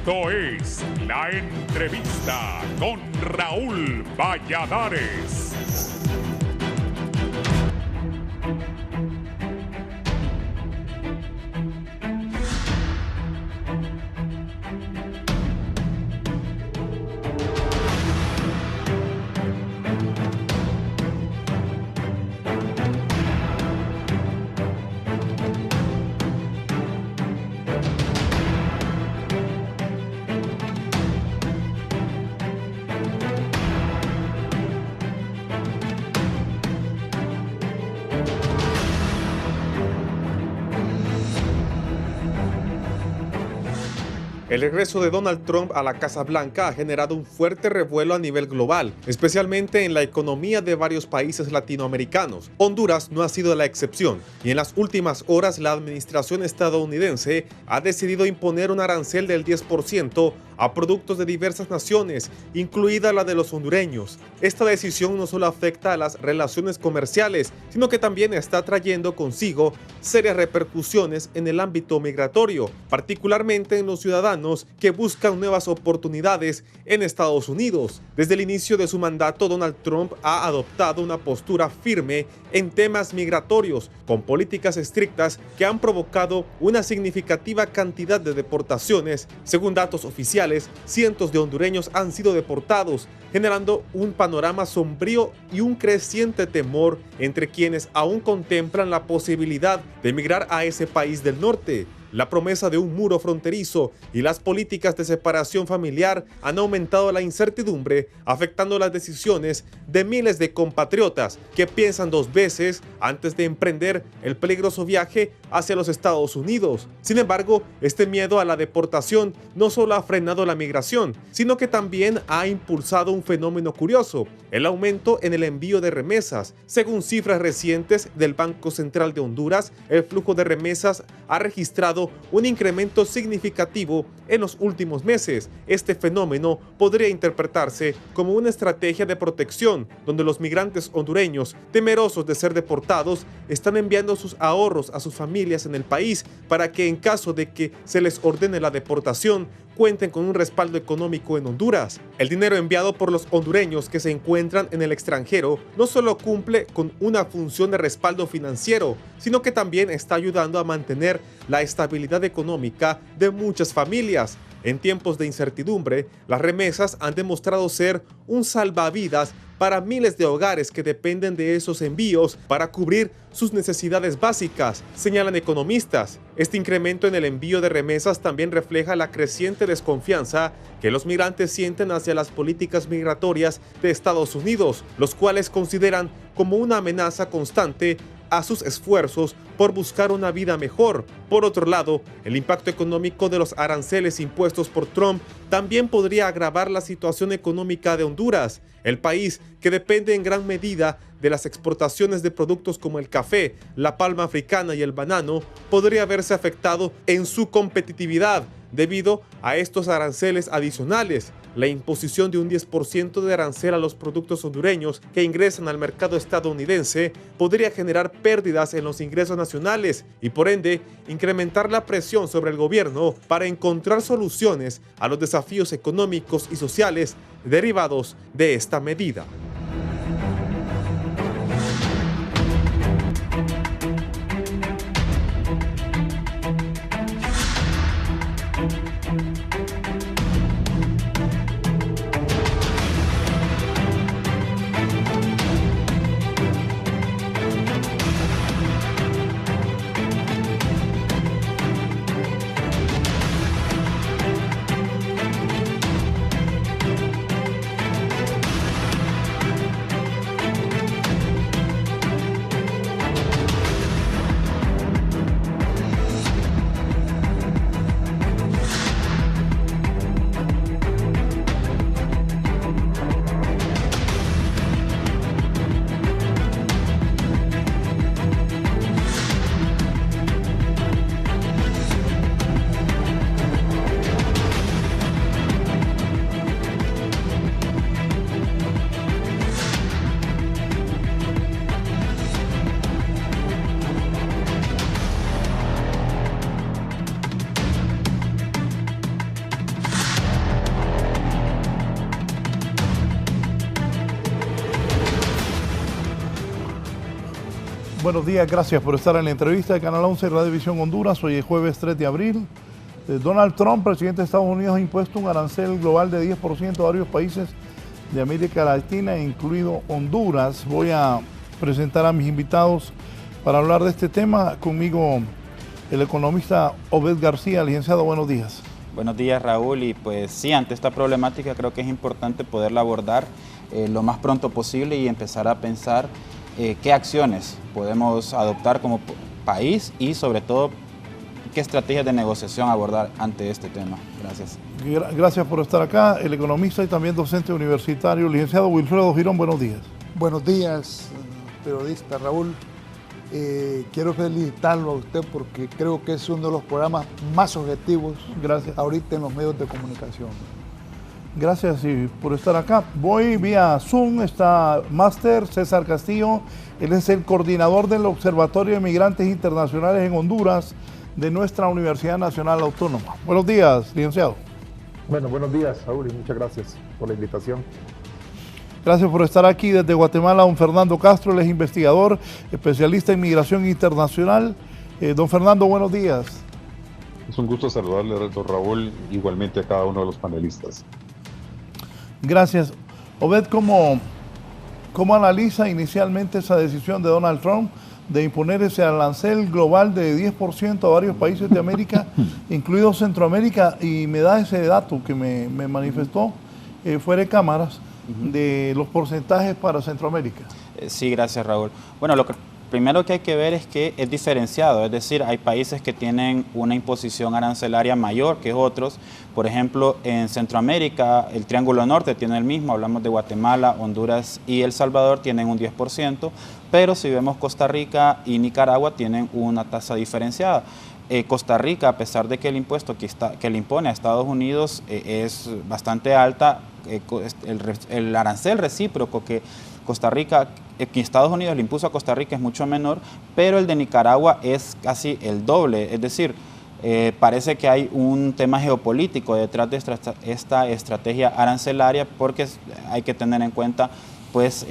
Esto es La Entrevista con Raúl Valladares. El regreso de Donald Trump a la Casa Blanca ha generado un fuerte revuelo a nivel global, especialmente en la economía de varios países latinoamericanos. Honduras no ha sido la excepción, y en las últimas horas la administración estadounidense ha decidido imponer un arancel del 10% a productos de diversas naciones, incluida la de los hondureños. Esta decisión no solo afecta a las relaciones comerciales, sino que también está trayendo consigo serias repercusiones en el ámbito migratorio, particularmente en los ciudadanos que buscan nuevas oportunidades en Estados Unidos. Desde el inicio de su mandato, Donald Trump ha adoptado una postura firme en temas migratorios, con políticas estrictas que han provocado una significativa cantidad de deportaciones. Según datos oficiales, cientos de hondureños han sido deportados, generando un panorama sombrío y un creciente temor entre quienes aún contemplan la posibilidad de emigrar a ese país del norte. La promesa de un muro fronterizo y las políticas de separación familiar han aumentado la incertidumbre, afectando las decisiones de miles de compatriotas que piensan dos veces antes de emprender el peligroso viaje hacia los Estados Unidos. Sin embargo, este miedo a la deportación no solo ha frenado la migración, sino que también ha impulsado un fenómeno curioso: el aumento en el envío de remesas. Según cifras recientes del Banco Central de Honduras, el flujo de remesas ha registrado un incremento significativo en los últimos meses. Este fenómeno podría interpretarse como una estrategia de protección, donde los migrantes hondureños, temerosos de ser deportados, están enviando sus ahorros a sus familias en el país para que, en caso de que se les ordene la deportación, cuenten con un respaldo económico en Honduras. El dinero enviado por los hondureños que se encuentran en el extranjero no solo cumple con una función de respaldo financiero, sino que también está ayudando a mantener la estabilidad económica de muchas familias. En tiempos de incertidumbre, las remesas han demostrado ser un salvavidas para miles de hogares que dependen de esos envíos para cubrir sus necesidades básicas, señalan economistas. Este incremento en el envío de remesas también refleja la creciente desconfianza que los migrantes sienten hacia las políticas migratorias de Estados Unidos, los cuales consideran como una amenaza constante a sus esfuerzos por buscar una vida mejor. Por otro lado, el impacto económico de los aranceles impuestos por Trump también podría agravar la situación económica de Honduras. El país, que depende en gran medida de las exportaciones de productos como el café, la palma africana y el banano, podría verse afectado en su competitividad debido a estos aranceles adicionales. La imposición de un 10% de arancel a los productos hondureños que ingresan al mercado estadounidense podría generar pérdidas en los ingresos nacionales y, por ende, incrementar la presión sobre el gobierno para encontrar soluciones a los desafíos económicos y sociales derivados de esta medida. Buenos días, gracias por estar en la entrevista de Canal 11 Radiovisión Honduras. Hoy es jueves 3 de abril. Donald Trump, presidente de Estados Unidos, ha impuesto un arancel global de 10% a varios países de América Latina, incluido Honduras. Voy a presentar a mis invitados para hablar de este tema. Conmigo el economista Obed García. Licenciado, buenos días. Buenos días, Raúl, y pues sí, ante esta problemática creo que es importante poderla abordar lo más pronto posible y empezar a pensar qué acciones podemos adoptar como país y sobre todo qué estrategias de negociación abordar ante este tema. Gracias. Gracias por estar acá, el economista y también docente universitario, licenciado Wilfredo Girón, buenos días. Buenos días, periodista Raúl. Quiero felicitarlo a usted porque creo que es uno de los programas más objetivos ahorita en los medios de comunicación. Gracias por estar acá. Voy vía Zoom, está Máster César Castillo, él es el coordinador del Observatorio de Migrantes Internacionales en Honduras de nuestra Universidad Nacional Autónoma. Buenos días, licenciado. Bueno, buenos días, Saúl, y muchas gracias por la invitación. Gracias por estar aquí desde Guatemala. Don Fernando Castro, él es investigador, especialista en migración internacional. Don Fernando, buenos días. Es un gusto saludarle, doctor Raúl, igualmente a cada uno de los panelistas. Gracias. Obed, ¿cómo analiza inicialmente esa decisión de Donald Trump de imponer ese arancel global de 10% a varios países de América, incluido Centroamérica? Y me da ese dato que me manifestó fuera de cámaras de los porcentajes para Centroamérica. Sí, gracias, Raúl. Bueno, lo primero que hay que ver es que es diferenciado, es decir, hay países que tienen una imposición arancelaria mayor que otros. Por ejemplo, en Centroamérica, el Triángulo Norte tiene el mismo, hablamos de Guatemala, Honduras y El Salvador tienen un 10%, pero si vemos Costa Rica y Nicaragua tienen una tasa diferenciada. Costa Rica, a pesar de que el impuesto que le impone a Estados Unidos es bastante alta, el arancel recíproco que Estados Unidos le impuso a Costa Rica es mucho menor, pero el de Nicaragua es casi el doble. Es decir, parece que hay un tema geopolítico detrás de esta estrategia arancelaria, porque hay que tener en cuenta pues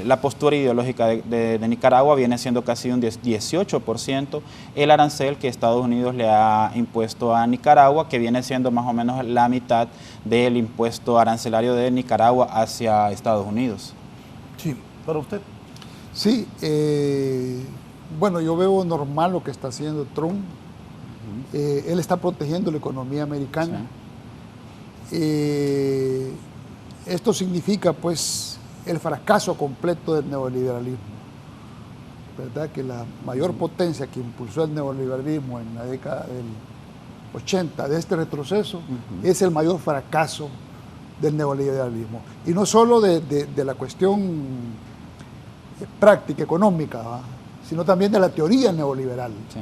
la postura ideológica de Nicaragua viene siendo casi un 18% el arancel que Estados Unidos le ha impuesto a Nicaragua, que viene siendo más o menos la mitad del impuesto arancelario de Nicaragua hacia Estados Unidos. Sí, para usted. Sí, bueno, yo veo normal lo que está haciendo Trump. Él está protegiendo la economía americana. Sí. Esto significa pues el fracaso completo del neoliberalismo, ¿verdad? Que la mayor potencia que impulsó el neoliberalismo en la década del 80 de este retroceso es el mayor fracaso del neoliberalismo. Y no solo de la cuestión práctica, económica, ¿va? Sino también de la teoría neoliberal, sí.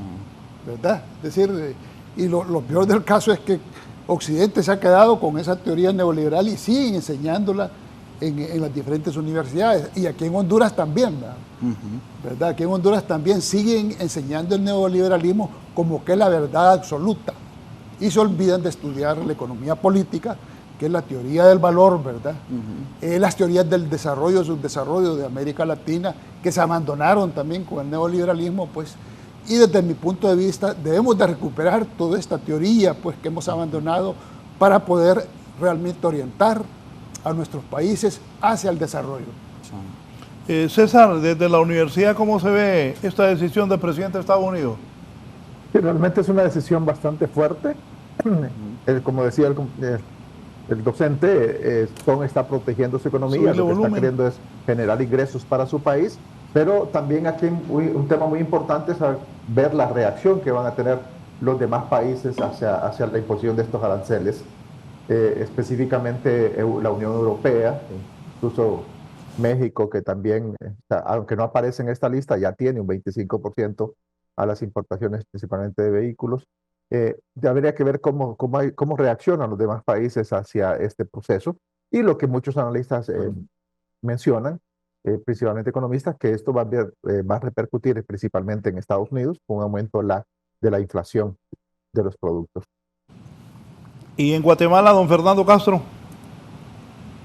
¿Verdad? Es decir, y lo peor del caso es que Occidente se ha quedado con esa teoría neoliberal y siguen enseñándola en las diferentes universidades, y aquí en Honduras también, ¿verdad? Aquí en Honduras también siguen enseñando el neoliberalismo como que es la verdad absoluta, y se olvidan de estudiar la economía política, que es la teoría del valor, ¿verdad? Las teorías del desarrollo, subdesarrollo de América Latina, que se abandonaron también con el neoliberalismo, pues, y desde mi punto de vista debemos de recuperar toda esta teoría, pues, que hemos abandonado para poder realmente orientar a nuestros países hacia el desarrollo. César, desde la universidad, ¿cómo se ve esta decisión del presidente de Estados Unidos? Sí, realmente es una decisión bastante fuerte. Como decía el docente, Trump está protegiendo su economía, lo que está queriendo es generar ingresos para su país, pero también aquí un tema muy importante es ver la reacción que van a tener los demás países hacia la imposición de estos aranceles. Específicamente la Unión Europea, incluso México, que también, aunque no aparece en esta lista, ya tiene un 25% a las importaciones principalmente de vehículos. Habría que ver cómo reaccionan los demás países hacia este proceso, y lo que muchos analistas mencionan, principalmente economistas, que esto va a repercutir principalmente en Estados Unidos con un aumento de la inflación de los productos. Y en Guatemala, don Fernando Castro.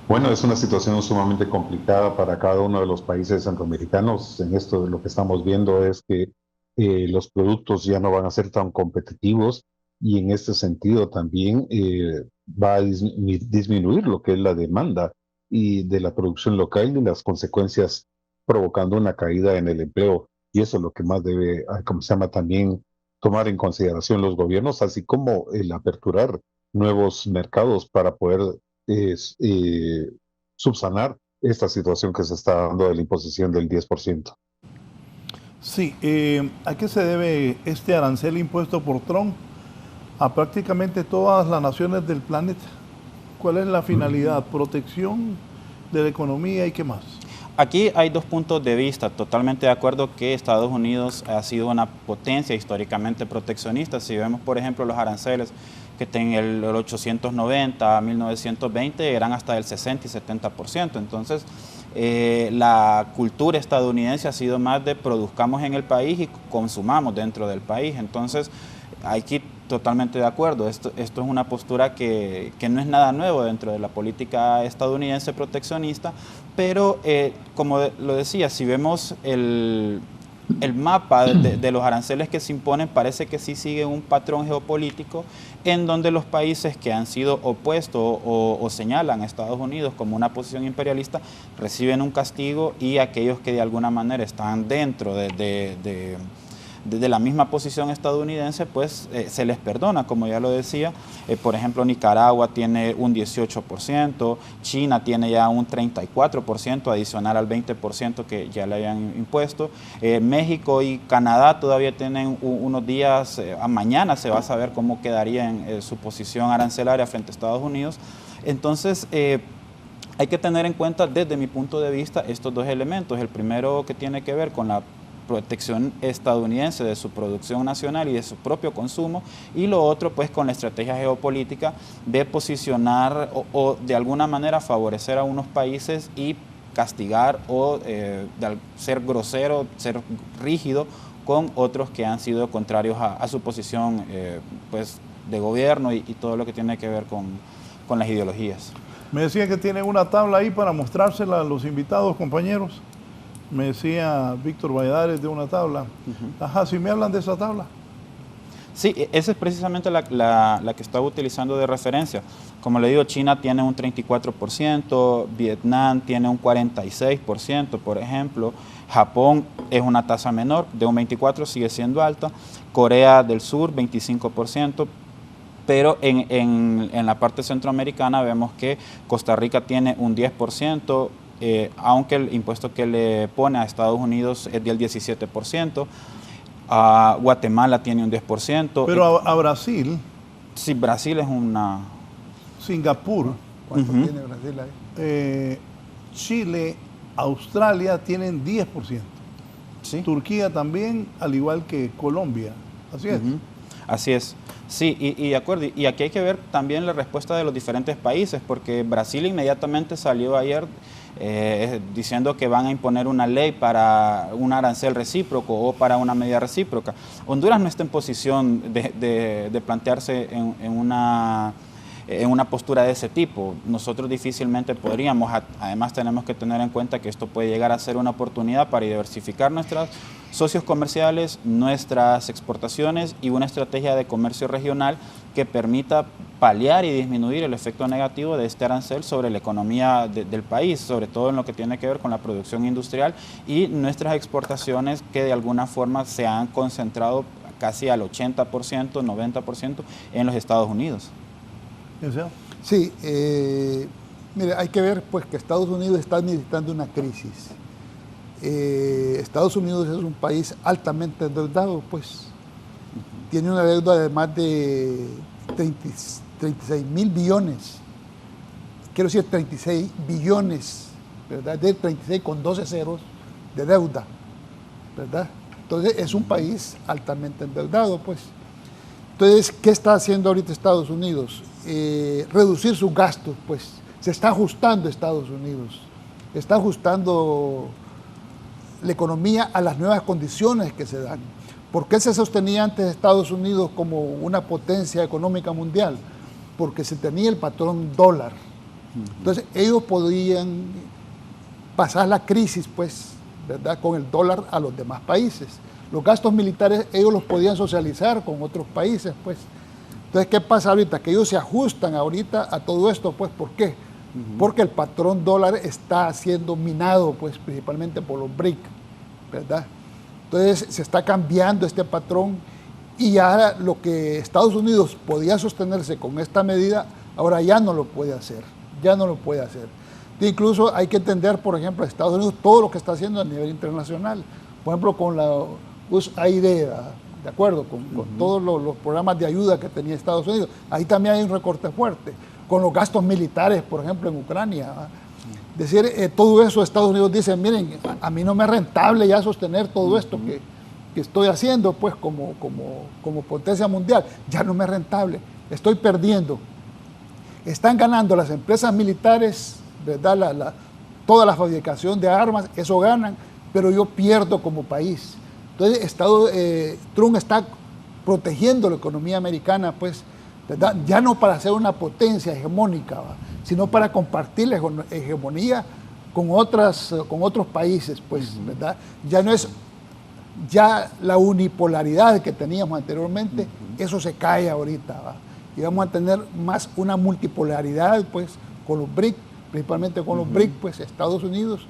Bueno, es una situación sumamente complicada para cada uno de los países centroamericanos. En esto lo que estamos viendo es que los productos ya no van a ser tan competitivos y en este sentido también va a disminuir lo que es la demanda y de la producción local y las consecuencias provocando una caída en el empleo. Y eso es lo que más debe, como se llama, también tomar en consideración los gobiernos, así como el aperturar nuevos mercados para poder subsanar esta situación que se está dando de la imposición del 10%. Sí, ¿a qué se debe este arancel impuesto por Trump a prácticamente todas las naciones del planeta? ¿Cuál es la finalidad? ¿Protección de la economía y qué más? Aquí hay dos puntos de vista. Totalmente de acuerdo que Estados Unidos ha sido una potencia históricamente proteccionista. Si vemos, por ejemplo, los aranceles que en el 890 a 1920 eran hasta del 60 y 70%. Entonces, la cultura estadounidense ha sido más de produzcamos en el país y consumamos dentro del país. Entonces, aquí totalmente de acuerdo. Esto es una postura que no es nada nuevo dentro de la política estadounidense proteccionista, pero como lo decía, si vemos el mapa de los aranceles que se imponen, parece que sí sigue un patrón geopolítico en donde los países que han sido opuestos o señalan a Estados Unidos como una posición imperialista reciben un castigo, y aquellos que de alguna manera están dentro de la misma posición estadounidense, pues se les perdona, como ya lo decía. Por ejemplo, Nicaragua tiene un 18%, China tiene ya un 34% adicional al 20% que ya le habían impuesto. México y Canadá todavía tienen unos días, mañana se va a saber cómo quedaría en su posición arancelaria frente a Estados Unidos. Entonces, hay que tener en cuenta desde mi punto de vista estos dos elementos. El primero, que tiene que ver con la protección estadounidense de su producción nacional y de su propio consumo, y lo otro pues con la estrategia geopolítica de posicionar o de alguna manera favorecer a unos países y castigar o ser grosero, ser rígido con otros que han sido contrarios a su posición pues de gobierno y todo lo que tiene que ver con las ideologías. Me decía que tiene una tabla ahí para mostrársela a los invitados, compañeros. Me decía Víctor Valladares de una tabla. Ajá, si me hablan de esa tabla. Sí, esa es precisamente la que estaba utilizando de referencia. Como le digo, China tiene un 34%, Vietnam tiene un 46%, por ejemplo. Japón es una tasa menor, de un 24%, sigue siendo alta. Corea del Sur, 25%. Pero en la parte centroamericana vemos que Costa Rica tiene un 10%, aunque el impuesto que le pone a Estados Unidos es del 17%, Guatemala tiene un 10%. Pero a Brasil... Sí, Brasil es una... Singapur. ¿Cuánto tiene Brasil ahí? Chile, Australia tienen 10%. ¿Sí? Turquía también, al igual que Colombia. Así es. Así es. Sí, y de acuerdo. Y aquí hay que ver también la respuesta de los diferentes países, porque Brasil inmediatamente salió ayer diciendo que van a imponer una ley para un arancel recíproco o para una medida recíproca. Honduras no está en posición de plantearse en una postura de ese tipo. Nosotros difícilmente podríamos. Además, tenemos que tener en cuenta que esto puede llegar a ser una oportunidad para diversificar nuestros socios comerciales, nuestras exportaciones y una estrategia de comercio regional que permita paliar y disminuir el efecto negativo de este arancel sobre la economía del país, sobre todo en lo que tiene que ver con la producción industrial y nuestras exportaciones, que de alguna forma se han concentrado casi al 80%, 90% en los Estados Unidos. Sí, mire, hay que ver pues que Estados Unidos está administrando una crisis. Estados Unidos es un país altamente endeudado, pues tiene una deuda de más de 36 mil billones, quiero decir 36 billones, ¿verdad? De 36 con 12 ceros de deuda, ¿verdad? Entonces es un país altamente endeudado, pues. Entonces, ¿qué está haciendo ahorita Estados Unidos? Reducir sus gastos, pues se está ajustando Estados Unidos, está ajustando la economía a las nuevas condiciones que se dan. ¿Por qué se sostenía antes Estados Unidos como una potencia económica mundial? Porque se tenía el patrón dólar, Entonces ellos podían pasar la crisis, pues, ¿verdad?, con el dólar a los demás países. Los gastos militares ellos los podían socializar con otros países, pues. Entonces, ¿qué pasa ahorita? Que ellos se ajustan ahorita a todo esto, pues, ¿por qué? Porque el patrón dólar está siendo minado, pues, principalmente por los BRIC, ¿verdad? Entonces, se está cambiando este patrón y ya lo que Estados Unidos podía sostenerse con esta medida, ahora ya no lo puede hacer, ya no lo puede hacer. Incluso hay que entender, por ejemplo, a Estados Unidos todo lo que está haciendo a nivel internacional. Por ejemplo, con la USAID, de acuerdo, con todos los programas de ayuda que tenía Estados Unidos. Ahí también hay un recorte fuerte. Con los gastos militares, por ejemplo, en Ucrania. Es decir, todo eso Estados Unidos dice, miren, a mí no me es rentable ya sostener todo esto que estoy haciendo, pues, como potencia mundial. Ya no me es rentable, estoy perdiendo. Están ganando las empresas militares, ¿verdad? Toda la fabricación de armas, eso ganan, pero yo pierdo como país. Entonces, Trump está protegiendo la economía americana, pues, ¿verdad? Ya no para ser una potencia hegemónica, ¿va?, sino para compartir la hegemonía con otros países, pues, ¿verdad? Ya no es la unipolaridad que teníamos anteriormente, eso se cae ahorita, ¿va? Y vamos a tener más una multipolaridad, pues, con los BRIC, principalmente con los BRIC, pues, Estados Unidos,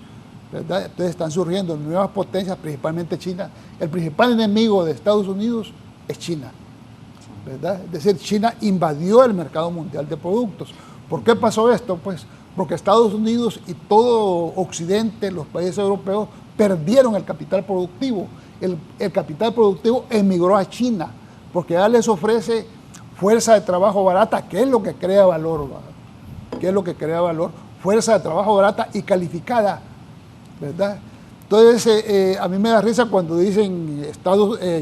¿verdad? Entonces están surgiendo nuevas potencias, principalmente China. El principal enemigo de Estados Unidos es China, ¿verdad? Es decir, China invadió el mercado mundial de productos. ¿Por qué pasó esto? Pues porque Estados Unidos y todo Occidente, los países europeos, perdieron el capital productivo. El capital productivo emigró a China, porque ya les ofrece fuerza de trabajo barata, que es lo que crea valor, ¿va? ¿Qué es lo que crea valor? Fuerza de trabajo barata y calificada, ¿verdad? Entonces, a mí me da risa cuando dicen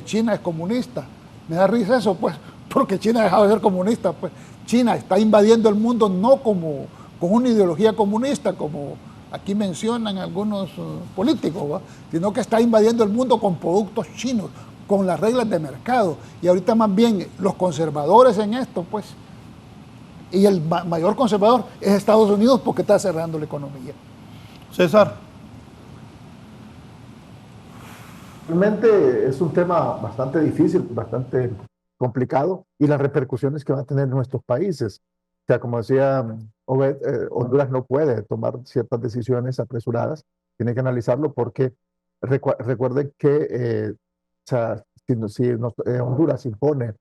China es comunista. Me da risa eso, pues, porque China ha dejado de ser comunista, pues. China está invadiendo el mundo no con una ideología comunista, como aquí mencionan algunos políticos, ¿va?, sino que está invadiendo el mundo con productos chinos, con las reglas de mercado. Y ahorita más bien los conservadores en esto, pues, y el mayor conservador es Estados Unidos porque está cerrando la economía. César. Realmente es un tema bastante difícil, bastante complicado, y las repercusiones que va a tener en nuestros países. O sea, como decía Obed, Honduras no puede tomar ciertas decisiones apresuradas, tiene que analizarlo porque recuerden que o sea, si Honduras impone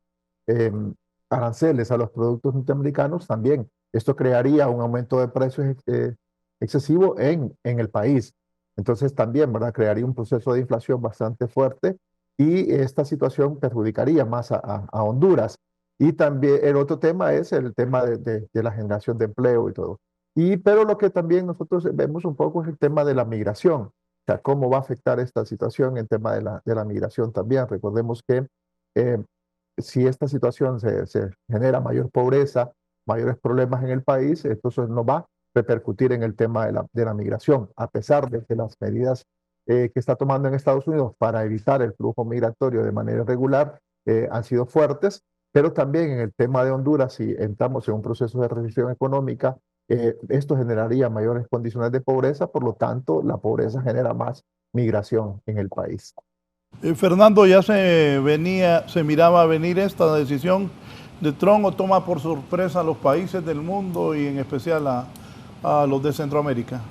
aranceles a los productos norteamericanos, también esto crearía un aumento de precios excesivo en el país. Entonces también, ¿verdad?, crearía un proceso de inflación bastante fuerte y esta situación perjudicaría más a Honduras. Y también el otro tema es el tema de la generación de empleo y todo. Pero lo que también nosotros vemos un poco es el tema de la migración. O sea, cómo va a afectar esta situación en tema de la migración también. Recordemos que si esta situación se genera mayor pobreza, mayores problemas en el país, entonces no va a repercutir en el tema de la migración, a pesar de que las medidas que está tomando en Estados Unidos para evitar el flujo migratorio de manera irregular han sido fuertes, pero también en el tema de Honduras, si entramos en un proceso de recesión económica, esto generaría mayores condiciones de pobreza, por lo tanto, la pobreza genera más migración en el país. Fernando, ¿ya se miraba venir esta decisión de Trump o toma por sorpresa a los países del mundo y en especial a los de Centroamérica?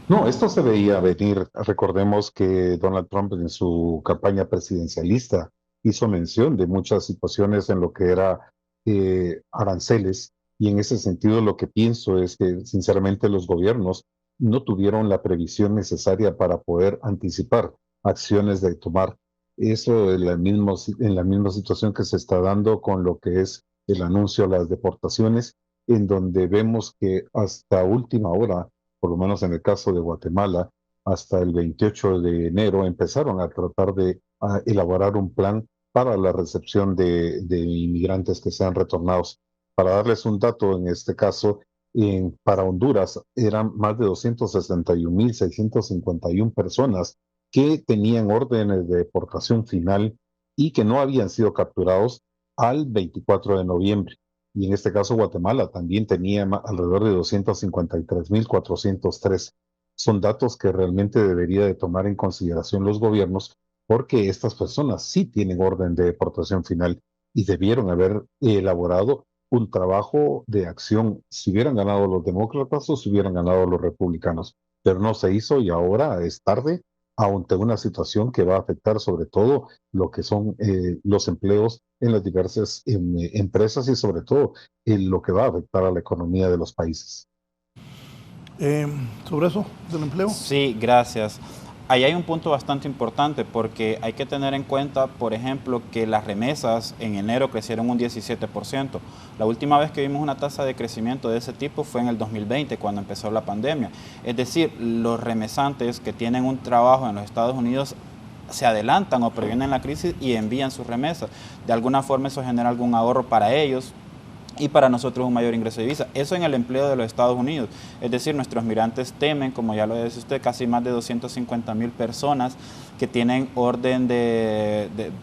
No, esto se veía venir. Recordemos que Donald Trump en su campaña presidencialista hizo mención de muchas situaciones en lo que era aranceles, y en ese sentido lo que pienso es que sinceramente los gobiernos no tuvieron la previsión necesaria para poder anticipar acciones de tomar. Eso en la misma situación que se está dando con lo que es el anuncio de las deportaciones, en donde vemos que hasta última hora, por lo menos en el caso de Guatemala, hasta el 28 de enero empezaron a tratar de elaborar un plan para la recepción de inmigrantes que sean retornados. Para darles un dato, en este caso, para Honduras eran más de 261.651 personas que tenían órdenes de deportación final y que no habían sido capturados al 24 de noviembre. y en este caso Guatemala también tenía alrededor de 253.403. Son datos que realmente debería de tomar en consideración los gobiernos, porque estas personas sí tienen orden de deportación final y debieron haber elaborado un trabajo de acción si hubieran ganado los demócratas o si hubieran ganado los republicanos. Pero no se hizo y ahora es tarde ante una situación que va a afectar sobre todo lo que son los empleos en las diversas empresas y sobre todo en lo que va a afectar a la economía de los países. ¿Sobre eso del empleo? Sí, gracias. Ahí hay un punto bastante importante porque hay que tener en cuenta, por ejemplo, que las remesas en enero crecieron un 17%. La última vez que vimos una tasa de crecimiento de ese tipo fue en el 2020, cuando empezó la pandemia. Es decir, los remesantes que tienen un trabajo en los Estados Unidos se adelantan o previenen la crisis y envían sus remesas. De alguna forma eso genera algún ahorro para ellos y para nosotros un mayor ingreso de divisa. Eso en el empleo de los Estados Unidos. Es decir, nuestros migrantes temen, como ya lo dice usted, casi más de 250,000 personas que tienen orden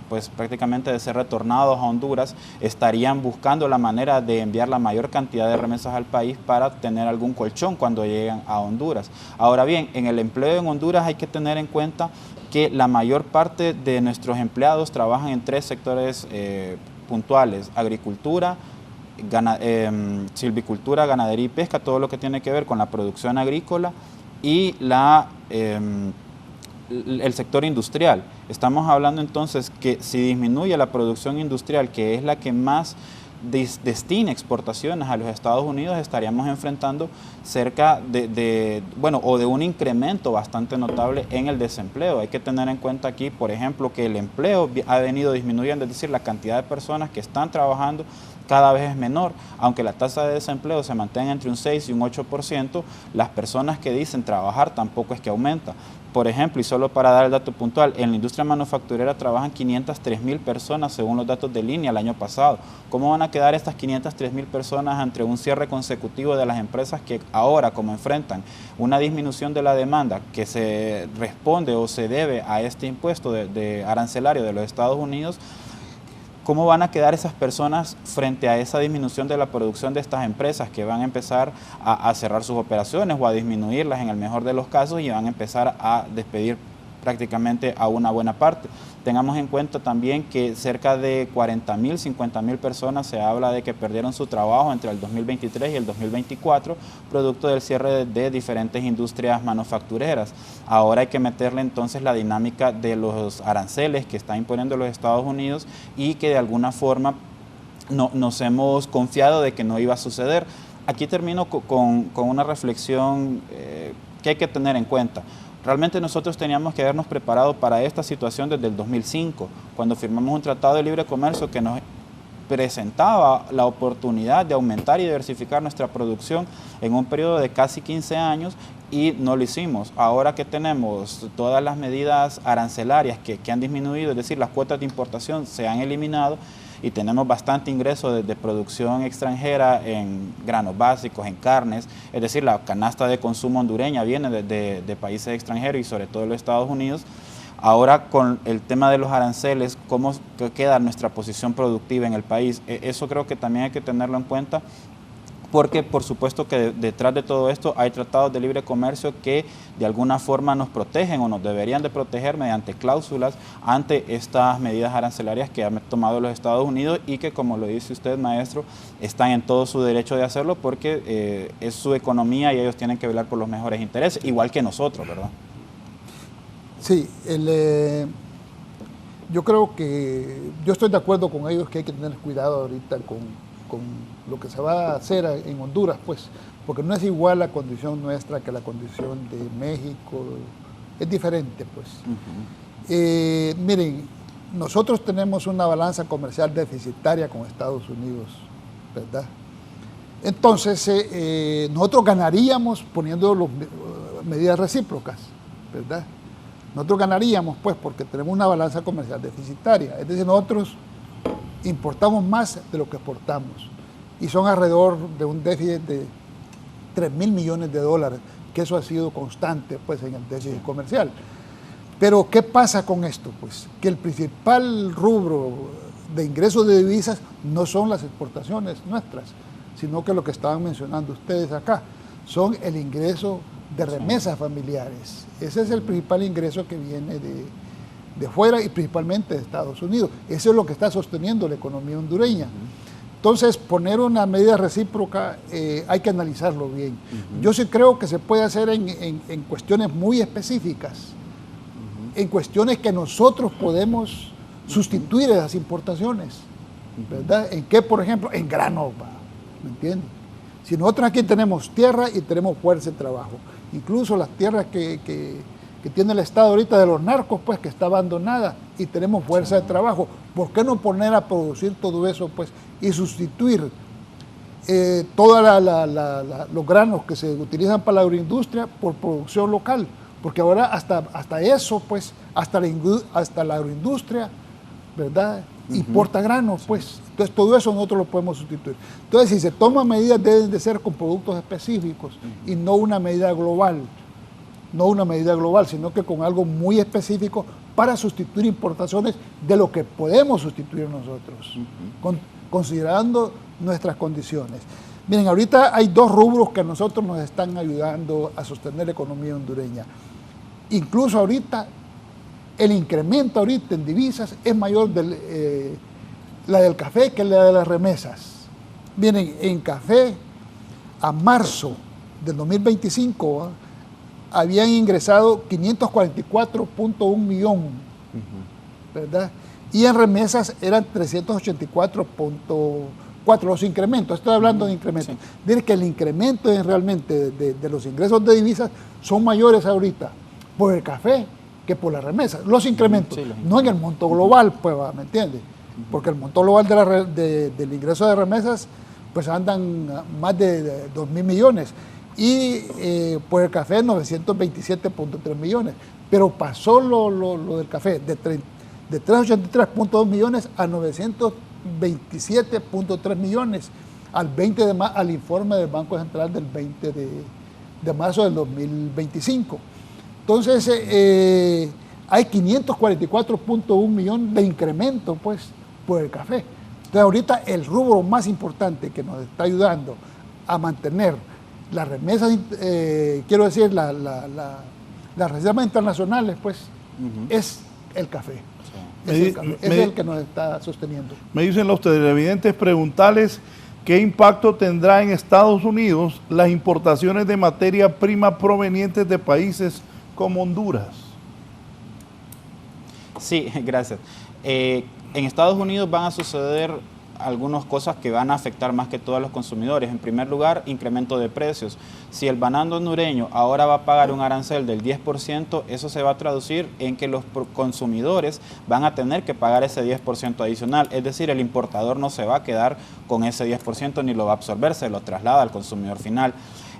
pues prácticamente de ser retornados a Honduras, estarían buscando la manera de enviar la mayor cantidad de remesas al país para tener algún colchón cuando lleguen a Honduras. Ahora bien, en el empleo en Honduras hay que tener en cuenta que la mayor parte de nuestros empleados trabajan en 3 sectores puntuales: agricultura, silvicultura, ganadería y pesca, todo lo que tiene que ver con la producción agrícola, y el sector industrial. Estamos hablando entonces que si disminuye la producción industrial, que es la que más destina exportaciones a los Estados Unidos, estaríamos enfrentando cerca de un incremento bastante notable en el desempleo. Hay que tener en cuenta aquí, por ejemplo, que el empleo ha venido disminuyendo, es decir, la cantidad de personas que están trabajando cada vez es menor. Aunque la tasa de desempleo se mantenga entre un 6 y un 8%, las personas que dicen trabajar tampoco es que aumenta. Por ejemplo, y solo para dar el dato puntual, en la industria manufacturera trabajan 503,000 personas según los datos de línea el año pasado. ¿Cómo van a quedar estas 503,000 personas entre un cierre consecutivo de las empresas que ahora, como enfrentan una disminución de la demanda que se responde o se debe a este impuesto de arancelario de los Estados Unidos? ¿Cómo van a quedar esas personas frente a esa disminución de la producción de estas empresas que van a empezar a cerrar sus operaciones o a disminuirlas en el mejor de los casos y van a empezar a despedir prácticamente a una buena parte? Tengamos en cuenta también que cerca de 40,000, 50,000 personas se habla de que perdieron su trabajo entre el 2023 y el 2024, producto del cierre de diferentes industrias manufactureras. Ahora hay que meterle entonces la dinámica de los aranceles que está imponiendo los Estados Unidos y que de alguna forma nos hemos confiado de que no iba a suceder. Aquí termino con una reflexión que hay que tener en cuenta. Realmente nosotros teníamos que habernos preparado para esta situación desde el 2005, cuando firmamos un tratado de libre comercio que nos presentaba la oportunidad de aumentar y diversificar nuestra producción en un periodo de casi 15 años y no lo hicimos. Ahora que tenemos todas las medidas arancelarias que han disminuido, es decir, las cuotas de importación se han eliminado, y tenemos bastante ingreso de producción extranjera en granos básicos, en carnes, es decir, la canasta de consumo hondureña viene de países extranjeros y sobre todo de los Estados Unidos. Ahora con el tema de los aranceles, ¿cómo queda nuestra posición productiva en el país? Eso creo que también hay que tenerlo en cuenta, porque por supuesto que detrás de todo esto hay tratados de libre comercio que de alguna forma nos protegen o nos deberían de proteger mediante cláusulas ante estas medidas arancelarias que han tomado los Estados Unidos y que, como lo dice usted, maestro, están en todo su derecho de hacerlo porque es su economía y ellos tienen que velar por los mejores intereses, igual que nosotros, ¿verdad? Sí, yo creo que yo estoy de acuerdo con ellos que hay que tener cuidado ahorita con lo que se va a hacer en Honduras, pues, porque no es igual la condición nuestra que la condición de México, es diferente, pues. Miren, nosotros tenemos una balanza comercial deficitaria con Estados Unidos, ¿verdad? Entonces, nosotros ganaríamos poniendo medidas recíprocas, ¿verdad? Nosotros ganaríamos, pues, porque tenemos una balanza comercial deficitaria, es decir, nosotros importamos más de lo que exportamos y son alrededor de un déficit de 3,000 millones de dólares, que eso ha sido constante, pues, en el déficit comercial. Pero ¿qué pasa con esto? Pues que el principal rubro de ingresos de divisas no son las exportaciones nuestras, sino que lo que estaban mencionando ustedes acá, son el ingreso de remesas familiares. Ese es el principal ingreso que viene de fuera y principalmente de Estados Unidos. Eso es lo que está sosteniendo la economía hondureña. Entonces, poner una medida recíproca hay que analizarlo bien. Yo sí creo que se puede hacer en cuestiones muy específicas, en cuestiones que nosotros podemos sustituir esas importaciones, ¿verdad? ¿En qué, por ejemplo? En granos, ¿me entiendes? Si nosotros aquí tenemos tierra y tenemos fuerza de trabajo, incluso las tierras que tiene el Estado ahorita de los narcos, pues que está abandonada y tenemos fuerza de trabajo, ¿por qué no poner a producir todo eso, pues, y sustituir todos los granos que se utilizan para la agroindustria por producción local? Porque ahora hasta eso, pues, hasta la agroindustria, ¿verdad?, importa granos, pues. Entonces todo eso nosotros lo podemos sustituir. Entonces, si se toman medidas, deben de ser con productos específicos y no una medida global. No una medida global, sino que con algo muy específico para sustituir importaciones de lo que podemos sustituir nosotros, considerando nuestras condiciones. Miren, ahorita hay dos rubros que a nosotros nos están ayudando a sostener la economía hondureña. Incluso ahorita, el incremento ahorita en divisas es mayor la del café que la de las remesas. Miren, en café, a marzo del 2025, habían ingresado 544.1 millones, ¿verdad? Y en remesas eran 384.4 los incrementos. Estoy hablando de incrementos. Sí. Miren que el incremento es realmente de los ingresos de divisas son mayores ahorita por el café que por las remesas. Los incrementos, no en el monto global, pues, ¿me entiendes? Porque el monto global del ingreso de remesas, pues andan más de 2.000 millones. Y por el café 927.3 millones. Pero pasó lo del café de 383.2 millones a 927.3 millones al informe del Banco Central del 20 de marzo del 2025. Entonces, hay 544.1 millones de incremento, pues, por el café. Entonces, ahorita el rubro más importante que nos está ayudando a mantener las remesas, quiero decir, las reservas internacionales, pues, es el café. Sí. Es el que nos está sosteniendo. Me dicen los televidentes preguntarles qué impacto tendrá en Estados Unidos las importaciones de materia prima provenientes de países como Honduras. Sí, gracias. En Estados Unidos van a suceder algunas cosas que van a afectar más que todo a los consumidores. En primer lugar, incremento de precios. Si el banano hondureño ahora va a pagar un arancel del 10%, eso se va a traducir en que los consumidores van a tener que pagar ese 10% adicional. Es decir, el importador no se va a quedar con ese 10% ni lo va a absorber, se lo traslada al consumidor final.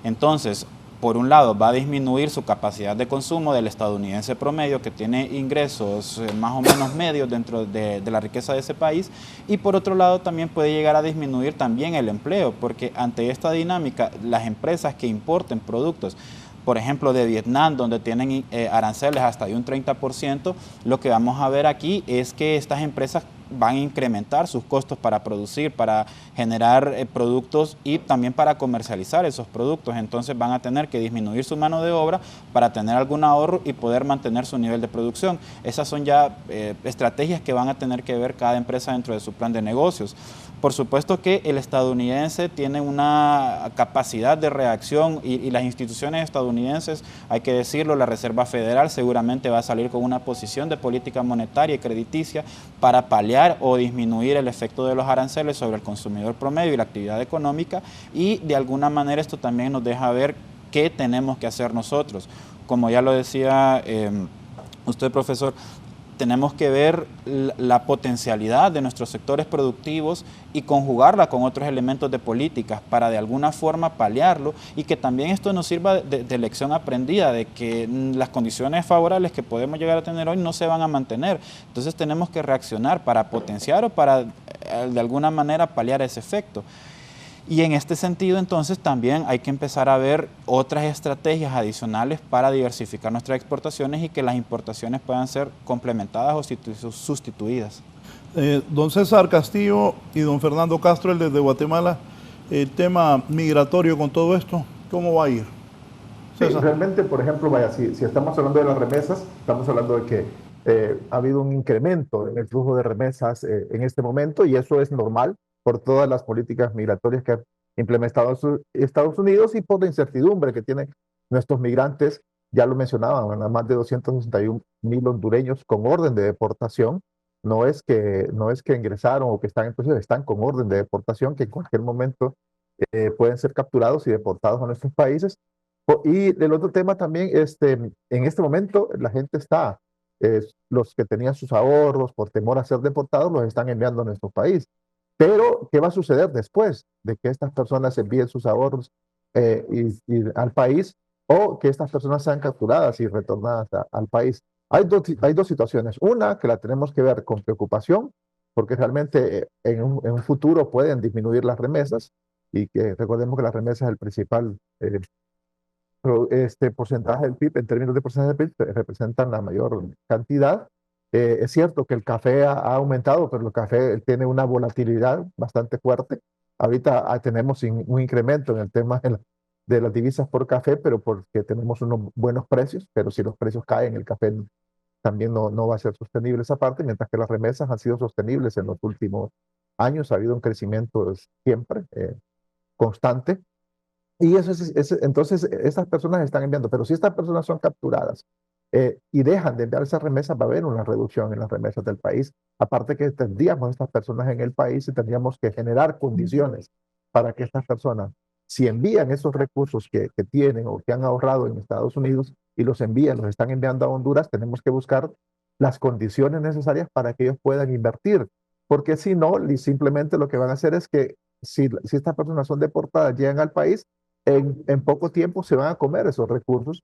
Entonces, por un lado, va a disminuir su capacidad de consumo del estadounidense promedio, que tiene ingresos más o menos medios dentro de la riqueza de ese país, y por otro lado también puede llegar a disminuir también el empleo, porque ante esta dinámica, las empresas que importen productos, por ejemplo, de Vietnam, donde tienen aranceles hasta de un 30%, lo que vamos a ver aquí es que estas empresas van a incrementar sus costos para producir, para generar productos y también para comercializar esos productos. Entonces van a tener que disminuir su mano de obra para tener algún ahorro y poder mantener su nivel de producción. Esas son ya estrategias que van a tener que ver cada empresa dentro de su plan de negocios. Por supuesto que el estadounidense tiene una capacidad de reacción y las instituciones estadounidenses, hay que decirlo, la Reserva Federal seguramente va a salir con una posición de política monetaria y crediticia para paliar o disminuir el efecto de los aranceles sobre el consumidor promedio y la actividad económica, y de alguna manera esto también nos deja ver qué tenemos que hacer nosotros. Como ya lo decía usted, profesor, tenemos que ver la potencialidad de nuestros sectores productivos y conjugarla con otros elementos de políticas para de alguna forma paliarlo, y que también esto nos sirva de lección aprendida de que las condiciones favorables que podemos llegar a tener hoy no se van a mantener. Entonces tenemos que reaccionar para potenciar o para de alguna manera paliar ese efecto. Y en este sentido, entonces, también hay que empezar a ver otras estrategias adicionales para diversificar nuestras exportaciones y que las importaciones puedan ser complementadas o sustituidas. Don César Castillo y don Fernando Castro, el desde Guatemala, el tema migratorio con todo esto, ¿cómo va a ir? Sí, realmente, por ejemplo, vaya, si estamos hablando de las remesas, estamos hablando de que ha habido un incremento en el flujo de remesas en este momento, y eso es normal por todas las políticas migratorias que ha implementado Estados Unidos y por la incertidumbre que tienen nuestros migrantes. Ya lo mencionaban, más de 261,000 hondureños con orden de deportación. No es que ingresaron o que están en proceso, están con orden de deportación, que en cualquier momento pueden ser capturados y deportados a nuestros países. Y el otro tema también, en este momento la gente está, los que tenían sus ahorros por temor a ser deportados, los están enviando a nuestro país. Pero, ¿qué va a suceder después de que estas personas envíen sus ahorros al país, o que estas personas sean capturadas y retornadas al país? Hay dos situaciones. Una, que la tenemos que ver con preocupación, porque realmente en un futuro pueden disminuir las remesas, y que recordemos que las remesas es el principal porcentaje del PIB. En términos de porcentaje del PIB, representan la mayor cantidad. Es cierto que el café ha aumentado, pero el café tiene una volatilidad bastante fuerte. Ahorita tenemos un incremento en el tema de las divisas por café, pero porque tenemos unos buenos precios, pero si los precios caen, el café también no va a ser sostenible esa parte, mientras que las remesas han sido sostenibles en los últimos años. Ha habido un crecimiento siempre constante. Y entonces estas personas están enviando, pero si estas personas son capturadas y dejan de enviar esas remesas, va a haber una reducción en las remesas del país. Aparte que tendríamos a estas personas en el país y tendríamos que generar condiciones para que estas personas, si envían esos recursos que tienen o que han ahorrado en Estados Unidos y los están enviando a Honduras, tenemos que buscar las condiciones necesarias para que ellos puedan invertir. Porque si no, simplemente lo que van a hacer es que si estas personas son deportadas, llegan al país, en poco tiempo se van a comer esos recursos,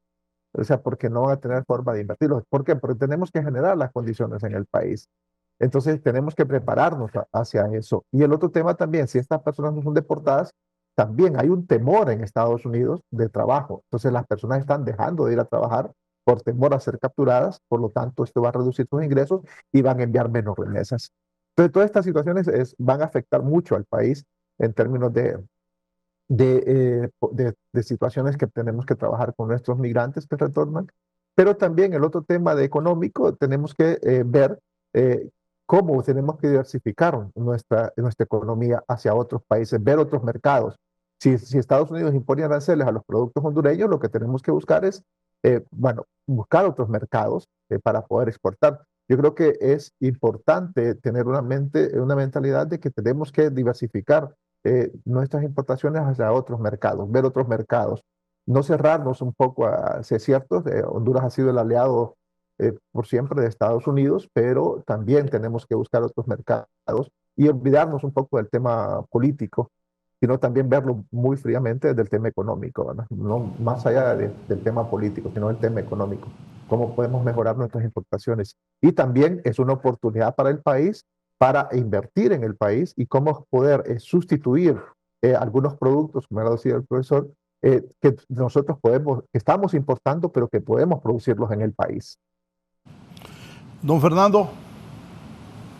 o sea, porque no van a tener forma de invertirlos. ¿Por qué? Porque tenemos que generar las condiciones en el país. Entonces tenemos que prepararnos hacia eso. Y el otro tema también, si estas personas no son deportadas, también hay un temor en Estados Unidos de trabajo. Entonces las personas están dejando de ir a trabajar por temor a ser capturadas, por lo tanto esto va a reducir sus ingresos y van a enviar menos remesas. Entonces todas estas situaciones van a afectar mucho al país en términos de situaciones que tenemos que trabajar con nuestros migrantes que retornan. Pero también el otro tema económico, tenemos que ver cómo tenemos que diversificar nuestra economía hacia otros países, ver otros mercados. Si Estados Unidos impone aranceles a los productos hondureños, lo que tenemos que buscar es, buscar otros mercados para poder exportar. Yo creo que es importante tener una mentalidad de que tenemos que diversificar nuestras importaciones hacia otros mercados, ver otros mercados, no cerrarnos un poco si es cierto, Honduras ha sido el aliado por siempre de Estados Unidos, pero también tenemos que buscar otros mercados y olvidarnos un poco del tema político, sino también verlo muy fríamente desde el tema económico, ¿verdad? No más allá del tema político, sino del tema económico. Cómo podemos mejorar nuestras importaciones. Y también es una oportunidad para el país para invertir en el país y cómo poder sustituir algunos productos, como ha decía el profesor, que nosotros que estamos importando, pero que podemos producirlos en el país. Don Fernando.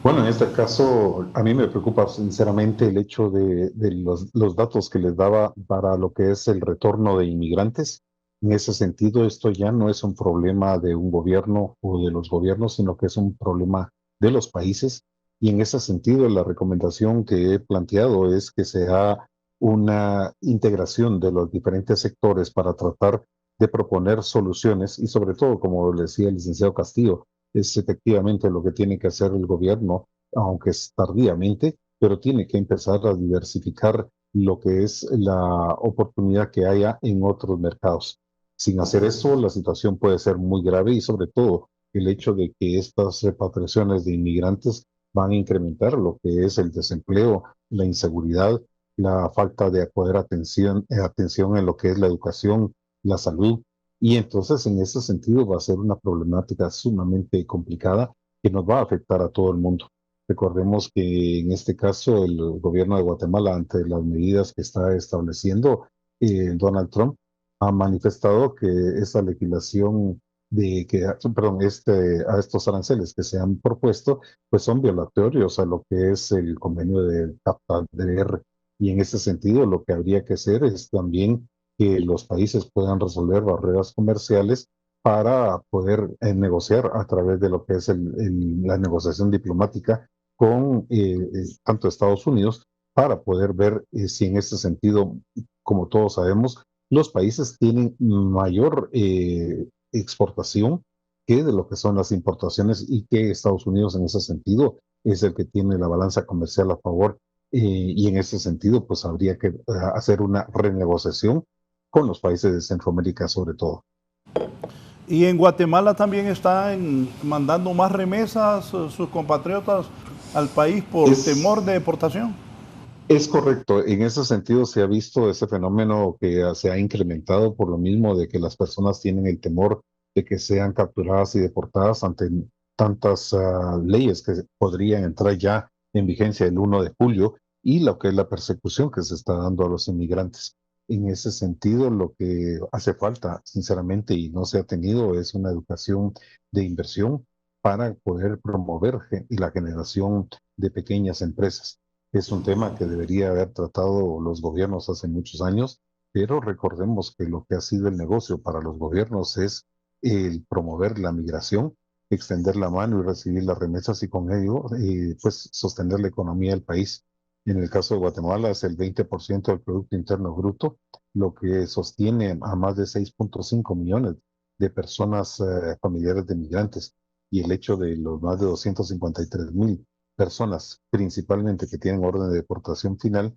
Bueno, en este caso, a mí me preocupa sinceramente el hecho de los datos que les daba para lo que es el retorno de inmigrantes. En ese sentido, esto ya no es un problema de un gobierno o de los gobiernos, sino que es un problema de los países. Y en ese sentido, la recomendación que he planteado es que se haga una integración de los diferentes sectores para tratar de proponer soluciones y sobre todo, como le decía el licenciado Castillo, es efectivamente lo que tiene que hacer el gobierno, aunque es tardíamente, pero tiene que empezar a diversificar lo que es la oportunidad que haya en otros mercados. Sin hacer eso, la situación puede ser muy grave y sobre todo el hecho de que estas repatriaciones de inmigrantes van a incrementar lo que es el desempleo, la inseguridad, la falta de poder atención en lo que es la educación, la salud. Y entonces en ese sentido va a ser una problemática sumamente complicada que nos va a afectar a todo el mundo. Recordemos que en este caso el gobierno de Guatemala, ante las medidas que está estableciendo Donald Trump, ha manifestado que esa legislación perdón, a estos aranceles que se han propuesto, pues son violatorios a lo que es el convenio de CAFTA-DR. Y en ese sentido, lo que habría que hacer es también que los países puedan resolver barreras comerciales para poder negociar a través de lo que es la negociación diplomática con tanto Estados Unidos, para poder ver si en ese sentido, como todos sabemos, los países tienen mayor exportación que de lo que son las importaciones, y que Estados Unidos en ese sentido es el que tiene la balanza comercial a favor, y en ese sentido pues habría que hacer una renegociación con los países de Centroamérica sobre todo. Y en Guatemala también están mandando más remesas sus compatriotas al país por temor de deportación. Es correcto, en ese sentido se ha visto ese fenómeno que se ha incrementado por lo mismo de que las personas tienen el temor de que sean capturadas y deportadas ante tantas leyes que podrían entrar ya en vigencia el 1 de julio, y lo que es la persecución que se está dando a los inmigrantes. En ese sentido, lo que hace falta, sinceramente, y no se ha tenido, es una educación de inversión para poder promover la generación de pequeñas empresas. Es un tema que debería haber tratado los gobiernos hace muchos años, pero recordemos que lo que ha sido el negocio para los gobiernos es el promover la migración, extender la mano y recibir las remesas, y con ello pues sostener la economía del país. En el caso de Guatemala es el 20% del Producto Interno Bruto, lo que sostiene a más de 6.5 millones de personas familiares de migrantes, y el hecho de los más de 253,000 personas, principalmente que tienen orden de deportación final,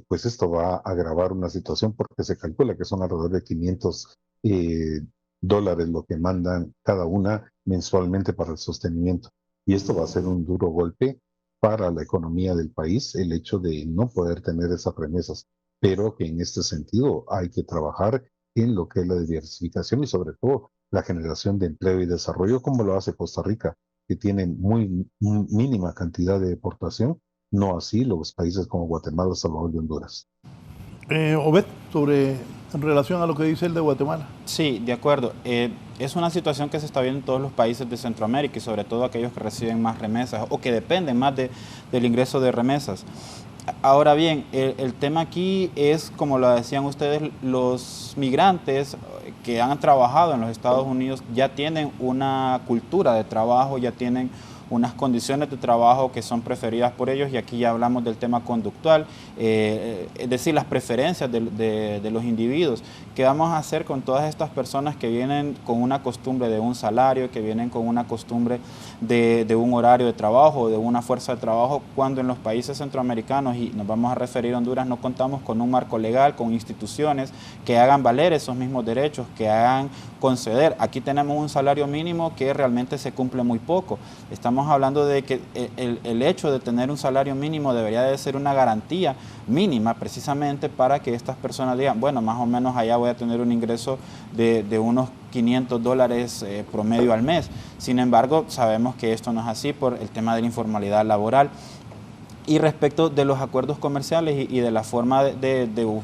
pues esto va a agravar una situación, porque se calcula que son alrededor de $500 lo que mandan cada una mensualmente para el sostenimiento. Y esto va a ser un duro golpe para la economía del país, el hecho de no poder tener esas remesas, pero que en este sentido hay que trabajar en lo que es la diversificación y sobre todo la generación de empleo y desarrollo, como lo hace Costa Rica, que tienen muy mínima cantidad de deportación, no así los países como Guatemala, Salvador y Honduras. Obed, en relación a lo que dice el de Guatemala. Sí, de acuerdo. Es una situación que se está viendo en todos los países de Centroamérica, y sobre todo aquellos que reciben más remesas o que dependen más del ingreso de remesas. Ahora bien, el tema aquí es, como lo decían ustedes, los migrantes que han trabajado en los Estados Unidos ya tienen una cultura de trabajo, ya tienen unas condiciones de trabajo que son preferidas por ellos, y aquí ya hablamos del tema conductual, es decir, las preferencias de los individuos. ¿Qué vamos a hacer con todas estas personas que vienen con una costumbre de un salario, que vienen con una costumbre de un horario de trabajo, de una fuerza de trabajo, cuando en los países centroamericanos, y nos vamos a referir a Honduras, no contamos con un marco legal, con instituciones que hagan valer esos mismos derechos, que hagan conceder? Aquí tenemos un salario mínimo que realmente se cumple muy poco. Estamos hablando de que el hecho de tener un salario mínimo debería de ser una garantía mínima, precisamente para que estas personas digan, bueno, más o menos allá voy a tener un ingreso de unos $500 promedio al mes. Sin embargo, sabemos que esto no es así por el tema de la informalidad laboral. Y respecto de los acuerdos comerciales y de la forma de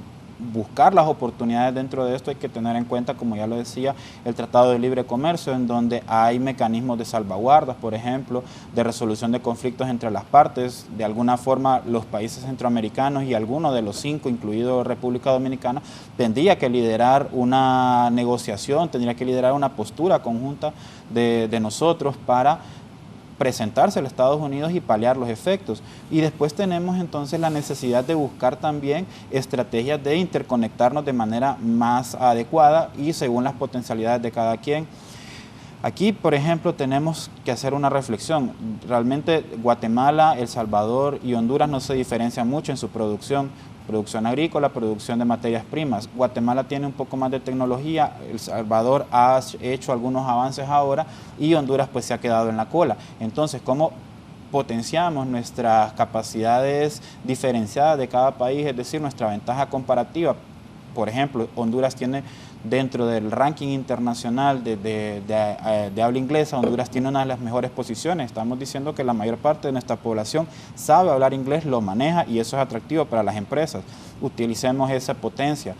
buscar las oportunidades dentro de esto, hay que tener en cuenta, como ya lo decía, el Tratado de Libre Comercio, en donde hay mecanismos de salvaguardas, por ejemplo, de resolución de conflictos entre las partes. De alguna forma, los países centroamericanos y algunos de los 5, incluido República Dominicana, tendría que liderar una negociación, tendría que liderar una postura conjunta de nosotros para presentarse a los Estados Unidos y paliar los efectos. Y después tenemos entonces la necesidad de buscar también estrategias de interconectarnos de manera más adecuada y según las potencialidades de cada quien. Aquí, por ejemplo, tenemos que hacer una reflexión. Realmente Guatemala, El Salvador y Honduras no se diferencian mucho en su producción agrícola, producción de materias primas. Guatemala tiene un poco más de tecnología, El Salvador ha hecho algunos avances ahora y Honduras pues se ha quedado en la cola. Entonces, ¿cómo potenciamos nuestras capacidades diferenciadas de cada país, es decir, nuestra ventaja comparativa? Por ejemplo, Honduras tiene dentro del ranking internacional de habla inglesa, Honduras tiene una de las mejores posiciones. Estamos diciendo que la mayor parte de nuestra población sabe hablar inglés, lo maneja y eso es atractivo para las empresas. Utilicemos esa potencia.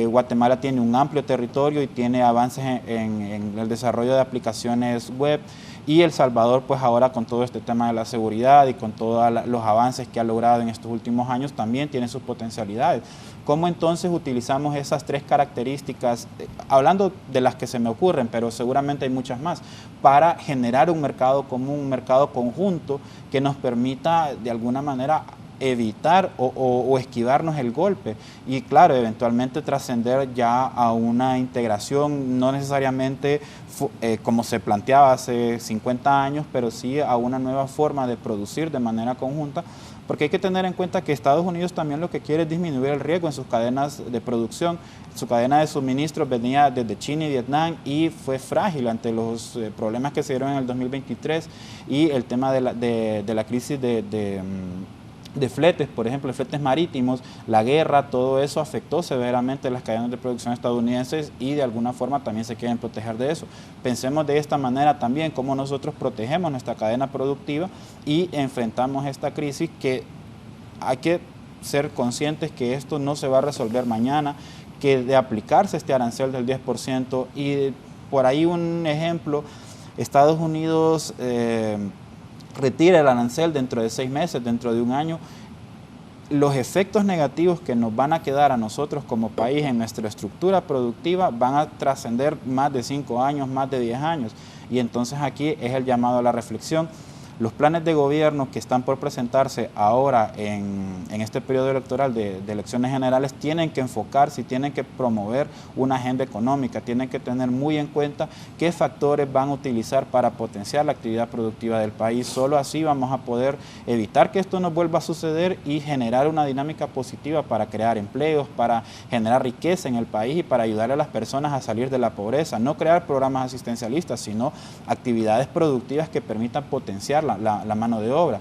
Guatemala tiene un amplio territorio y tiene avances en el desarrollo de aplicaciones web, y El Salvador, pues ahora con todo este tema de la seguridad y con todos los avances que ha logrado en estos últimos años, también tiene sus potencialidades. ¿Cómo entonces utilizamos esas tres características, hablando de las que se me ocurren, pero seguramente hay muchas más, para generar un mercado común, un mercado conjunto que nos permita de alguna manera evitar o esquivarnos el golpe y claro, eventualmente trascender ya a una integración, no necesariamente como se planteaba hace 50 años, pero sí a una nueva forma de producir de manera conjunta, porque hay que tener en cuenta que Estados Unidos también lo que quiere es disminuir el riesgo en sus cadenas de producción. Su cadena de suministros venía desde China y Vietnam y fue frágil ante los problemas que se dieron en el 2023 y el tema de la crisis de fletes, por ejemplo, de fletes marítimos, la guerra, todo eso afectó severamente las cadenas de producción estadounidenses y de alguna forma también se quieren proteger de eso. Pensemos de esta manera también cómo nosotros protegemos nuestra cadena productiva y enfrentamos esta crisis, que hay que ser conscientes que esto no se va a resolver mañana, que de aplicarse este arancel del 10% y por ahí un ejemplo, Estados Unidos retira el arancel dentro de 6 meses, dentro de un año, los efectos negativos que nos van a quedar a nosotros como país en nuestra estructura productiva van a trascender más de 5 años, más de 10 años. Y entonces aquí es el llamado a la reflexión. Los planes de gobierno que están por presentarse ahora en este periodo electoral de elecciones generales tienen que enfocarse y tienen que promover una agenda económica, tienen que tener muy en cuenta qué factores van a utilizar para potenciar la actividad productiva del país. Solo así vamos a poder evitar que esto nos vuelva a suceder y generar una dinámica positiva para crear empleos, para generar riqueza en el país y para ayudar a las personas a salir de la pobreza. No crear programas asistencialistas, sino actividades productivas que permitan potenciar la mano de obra.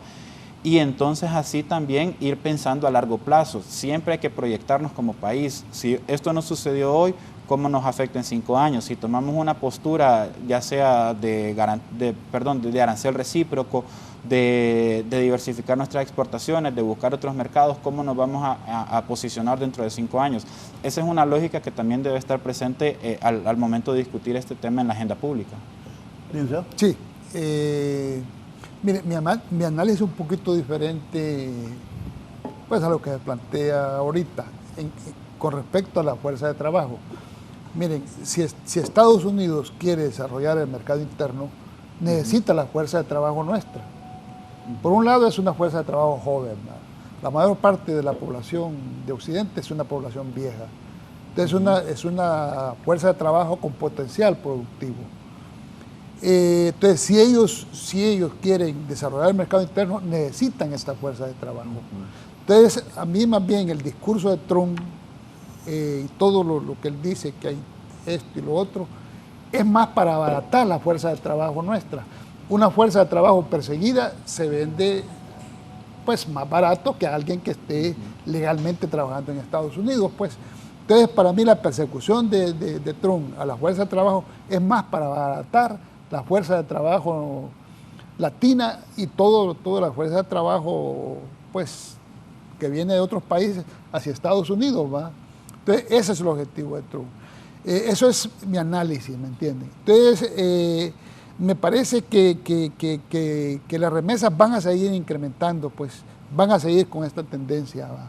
Y entonces así también ir pensando a largo plazo. Siempre hay que proyectarnos como país. Si esto no sucedió hoy, ¿cómo nos afecta en 5 años? Si tomamos una postura ya sea de arancel recíproco, de diversificar nuestras exportaciones, de buscar otros mercados, ¿cómo nos vamos a posicionar dentro de 5 años? Esa es una lógica que también debe estar presente al momento de discutir este tema en la agenda pública. Sí. Mire, mi análisis es un poquito diferente pues, a lo que se plantea ahorita con respecto a la fuerza de trabajo. Miren, si Estados Unidos quiere desarrollar el mercado interno, necesita la fuerza de trabajo nuestra. Por un lado es una fuerza de trabajo joven, ¿no? La mayor parte de la población de Occidente es una población vieja. Entonces es una fuerza de trabajo con potencial productivo. Entonces, si ellos quieren desarrollar el mercado interno, necesitan esta fuerza de trabajo. Entonces, a mí más bien el discurso de Trump y todo lo que él dice, que hay esto y lo otro, es más para abaratar la fuerza de trabajo nuestra. Una fuerza de trabajo perseguida se vende pues más barato que alguien que esté legalmente trabajando en Estados Unidos, pues. Entonces, para mí la persecución de Trump a la fuerza de trabajo es más para abaratar la fuerza de trabajo latina y toda la fuerza de trabajo pues que viene de otros países hacia Estados Unidos, ¿va? Entonces ese es el objetivo de Trump. Eso es mi análisis, ¿me entienden? Entonces me parece que las remesas van a seguir incrementando, pues van a seguir con esta tendencia, ¿va?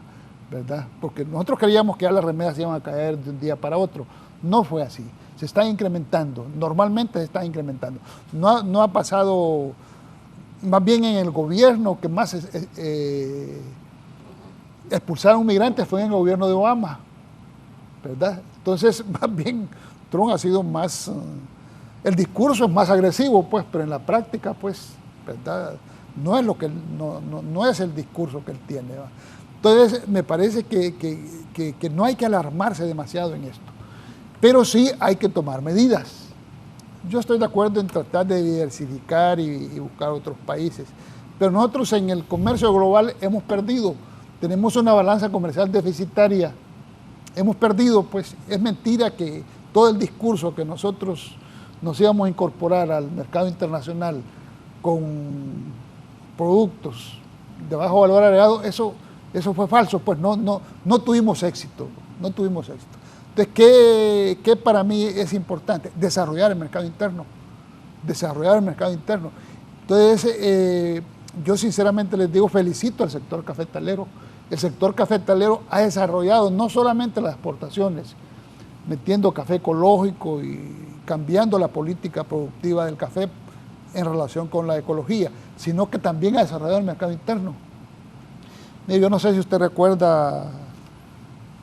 ¿Verdad? Porque nosotros creíamos que ya las remesas iban a caer de un día para otro. No fue así. Se están incrementando, normalmente se están incrementando. No ha pasado, más bien en el gobierno que más expulsaron migrantes fue en el gobierno de Obama, ¿verdad? Entonces, más bien, Trump ha sido más, el discurso es más agresivo, pues, pero en la práctica, pues, ¿verdad? No es el discurso que él tiene, ¿va? Entonces, me parece que no hay que alarmarse demasiado en esto. Pero sí hay que tomar medidas. Yo estoy de acuerdo en tratar de diversificar y buscar otros países. Pero nosotros en el comercio global hemos perdido. Tenemos una balanza comercial deficitaria. Hemos perdido, pues es mentira que todo el discurso que nosotros nos íbamos a incorporar al mercado internacional con productos de bajo valor agregado, eso fue falso, pues no tuvimos éxito, no tuvimos éxito. Entonces, ¿qué para mí es importante? Desarrollar el mercado interno, desarrollar el mercado interno. Entonces, yo sinceramente les digo, felicito al sector cafetalero. El sector cafetalero ha desarrollado no solamente las exportaciones, metiendo café ecológico y cambiando la política productiva del café en relación con la ecología, sino que también ha desarrollado el mercado interno. Mire, yo no sé si usted recuerda,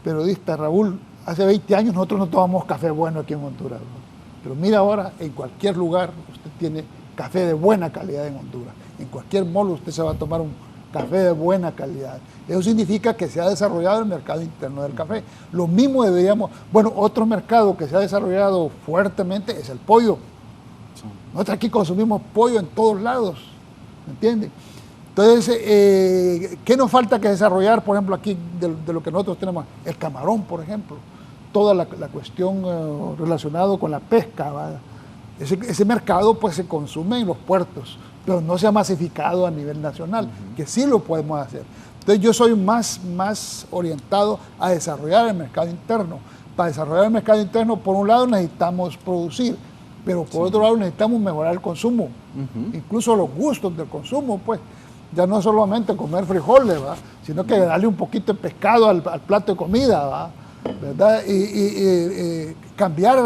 periodista Raúl, hace 20 años nosotros no tomamos café bueno aquí en Honduras, ¿no? Pero mira ahora, en cualquier lugar usted tiene café de buena calidad en Honduras. En cualquier mall usted se va a tomar un café de buena calidad. Eso significa que se ha desarrollado el mercado interno del café. Lo mismo deberíamos... Bueno, otro mercado que se ha desarrollado fuertemente es el pollo. Nosotros aquí consumimos pollo en todos lados, ¿me entiende? Entonces, ¿qué nos falta que desarrollar, por ejemplo, aquí de lo que nosotros tenemos? El camarón, por ejemplo. Toda la cuestión relacionada con la pesca, ¿verdad? Ese mercado pues se consume en los puertos, pero no se ha masificado a nivel nacional, que sí lo podemos hacer. Entonces yo soy más orientado a desarrollar el mercado interno. Para desarrollar el mercado interno, por un lado necesitamos producir, pero por otro lado necesitamos mejorar el consumo, incluso los gustos del consumo, pues. Ya no solamente comer frijoles, ¿va? Sino que darle un poquito de pescado al plato de comida, ¿va? ¿Verdad? Y cambiar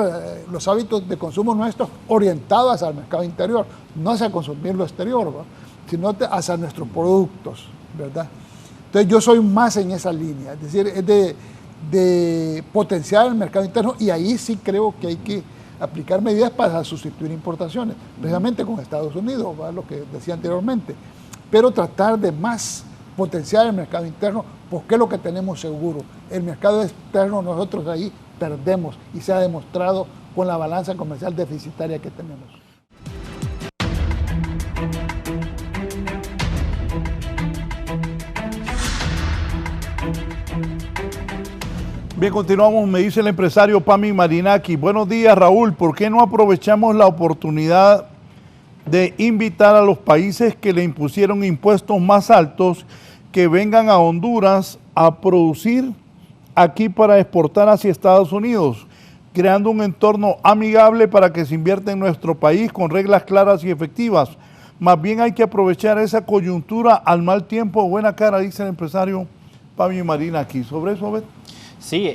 los hábitos de consumo nuestros orientados al mercado interior, no hacia consumir lo exterior, ¿va? Sino hacia nuestros productos, ¿verdad? Entonces yo soy más en esa línea, es decir, es de potenciar el mercado interno, y ahí sí creo que hay que aplicar medidas para sustituir importaciones, precisamente con Estados Unidos, ¿va? Lo que decía anteriormente, pero tratar de más potenciar el mercado interno, porque es lo que tenemos seguro. El mercado externo nosotros ahí perdemos, y se ha demostrado con la balanza comercial deficitaria que tenemos. Bien, continuamos. Me dice el empresario Pami Marinaki. Buenos días, Raúl. ¿Por qué no aprovechamos la oportunidad de invitar a los países que le impusieron impuestos más altos que vengan a Honduras a producir aquí para exportar hacia Estados Unidos, creando un entorno amigable para que se invierta en nuestro país con reglas claras y efectivas? Más bien hay que aprovechar esa coyuntura al mal tiempo, buena cara, dice el empresario Pami Marinaki. ¿Sobre eso, Beto? Sí,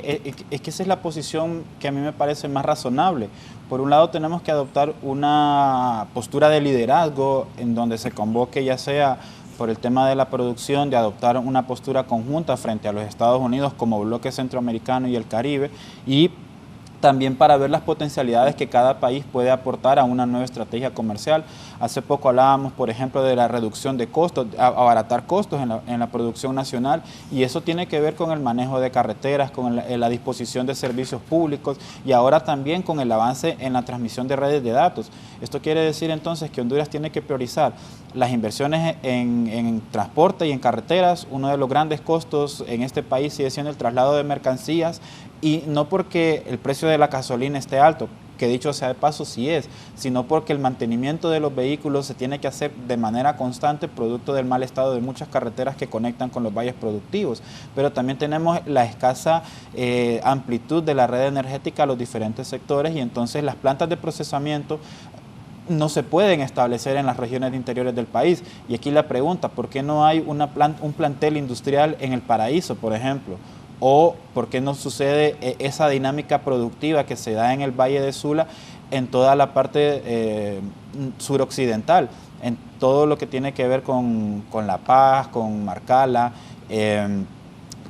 es que esa es la posición que a mí me parece más razonable. Por un lado tenemos que adoptar una postura de liderazgo en donde se convoque, ya sea por el tema de la producción, de adoptar una postura conjunta frente a los Estados Unidos como bloque centroamericano y el Caribe, y también para ver las potencialidades que cada país puede aportar a una nueva estrategia comercial. Hace poco hablábamos, por ejemplo, de la reducción de costos, abaratar costos en la producción nacional, y eso tiene que ver con el manejo de carreteras, con la disposición de servicios públicos, y ahora también con el avance en la transmisión de redes de datos. Esto quiere decir entonces que Honduras tiene que priorizar las inversiones en transporte y en carreteras. Uno de los grandes costos en este país sigue siendo el traslado de mercancías, y no porque el precio de la gasolina esté alto, que dicho sea de paso sí es, sino porque el mantenimiento de los vehículos se tiene que hacer de manera constante, producto del mal estado de muchas carreteras que conectan con los valles productivos. Pero también tenemos la escasa amplitud de la red energética a los diferentes sectores, y entonces las plantas de procesamiento no se pueden establecer en las regiones interiores del país. Y aquí la pregunta, ¿por qué no hay un plantel industrial en El Paraíso, por ejemplo? ¿O por qué no sucede esa dinámica productiva que se da en el Valle de Sula en toda la parte suroccidental, en todo lo que tiene que ver con La Paz, con Marcala,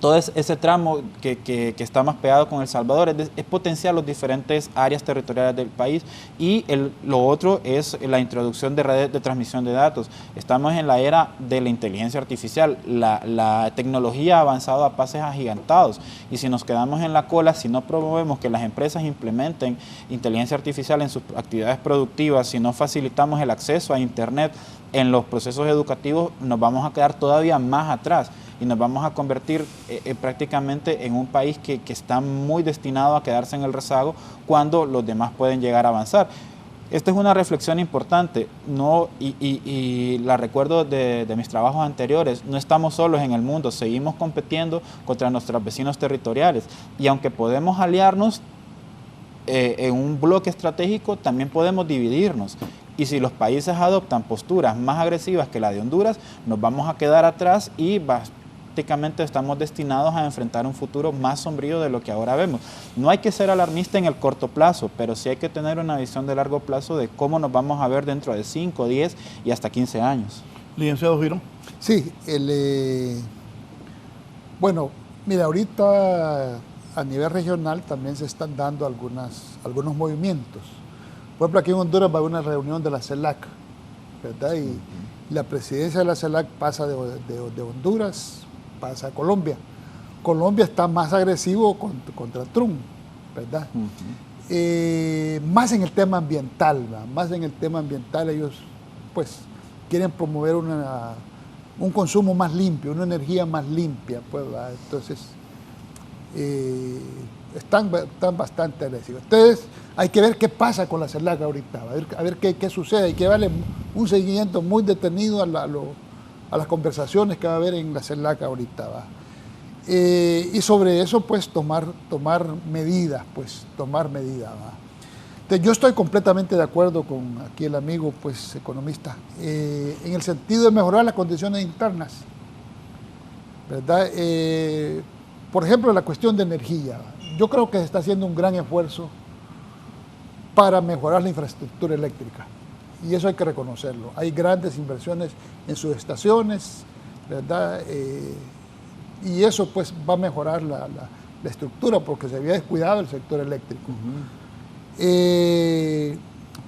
todo ese tramo que está más pegado con El Salvador? Es potenciar las diferentes áreas territoriales del país. Y lo otro es la introducción de redes de transmisión de datos. Estamos en la era de la inteligencia artificial. La tecnología ha avanzado a pasos agigantados, y si nos quedamos en la cola, si no promovemos que las empresas implementen inteligencia artificial en sus actividades productivas, si no facilitamos el acceso a Internet en los procesos educativos, nos vamos a quedar todavía más atrás. y nos vamos a convertir prácticamente en un país que está muy destinado a quedarse en el rezago cuando los demás pueden llegar a avanzar. Esta es una reflexión importante, y la recuerdo de mis trabajos anteriores. No estamos solos en el mundo, seguimos compitiendo contra nuestros vecinos territoriales, y aunque podemos aliarnos en un bloque estratégico, también podemos dividirnos. Y si los países adoptan posturas más agresivas que la de Honduras, nos vamos a quedar atrás y prácticamente estamos destinados a enfrentar un futuro más sombrío de lo que ahora vemos. No hay que ser alarmista en el corto plazo, pero sí hay que tener una visión de largo plazo de cómo nos vamos a ver dentro de 5, 10 y hasta 15 años. Licenciado Girón. Sí, bueno, mira, ahorita a nivel regional también se están dando algunos movimientos. Por ejemplo, aquí en Honduras va a haber una reunión de la CELAC, ¿verdad? Y la presidencia de la CELAC pasa de Honduras, pasa a Colombia. Colombia está más agresivo contra Trump, ¿verdad? Más en el tema ambiental, ¿verdad? Más en el tema ambiental ellos pues quieren promover un consumo más limpio, una energía más limpia, pues, ¿verdad? Entonces están bastante agresivos. Entonces hay que ver qué pasa con la CELAC ahorita, a ver qué sucede. Hay que darle un seguimiento muy detenido a las conversaciones que va a haber en la CELAC ahorita, ¿va? Y sobre eso pues tomar medidas, ¿va? Entonces, yo estoy completamente de acuerdo con aquí el amigo pues economista en el sentido de mejorar las condiciones internas, ¿verdad? Por ejemplo, la cuestión de energía. Yo creo que se está haciendo un gran esfuerzo para mejorar la infraestructura eléctrica, y eso hay que reconocerlo. Hay grandes inversiones en subestaciones, ¿verdad? Y eso pues va a mejorar la estructura, porque se había descuidado el sector eléctrico.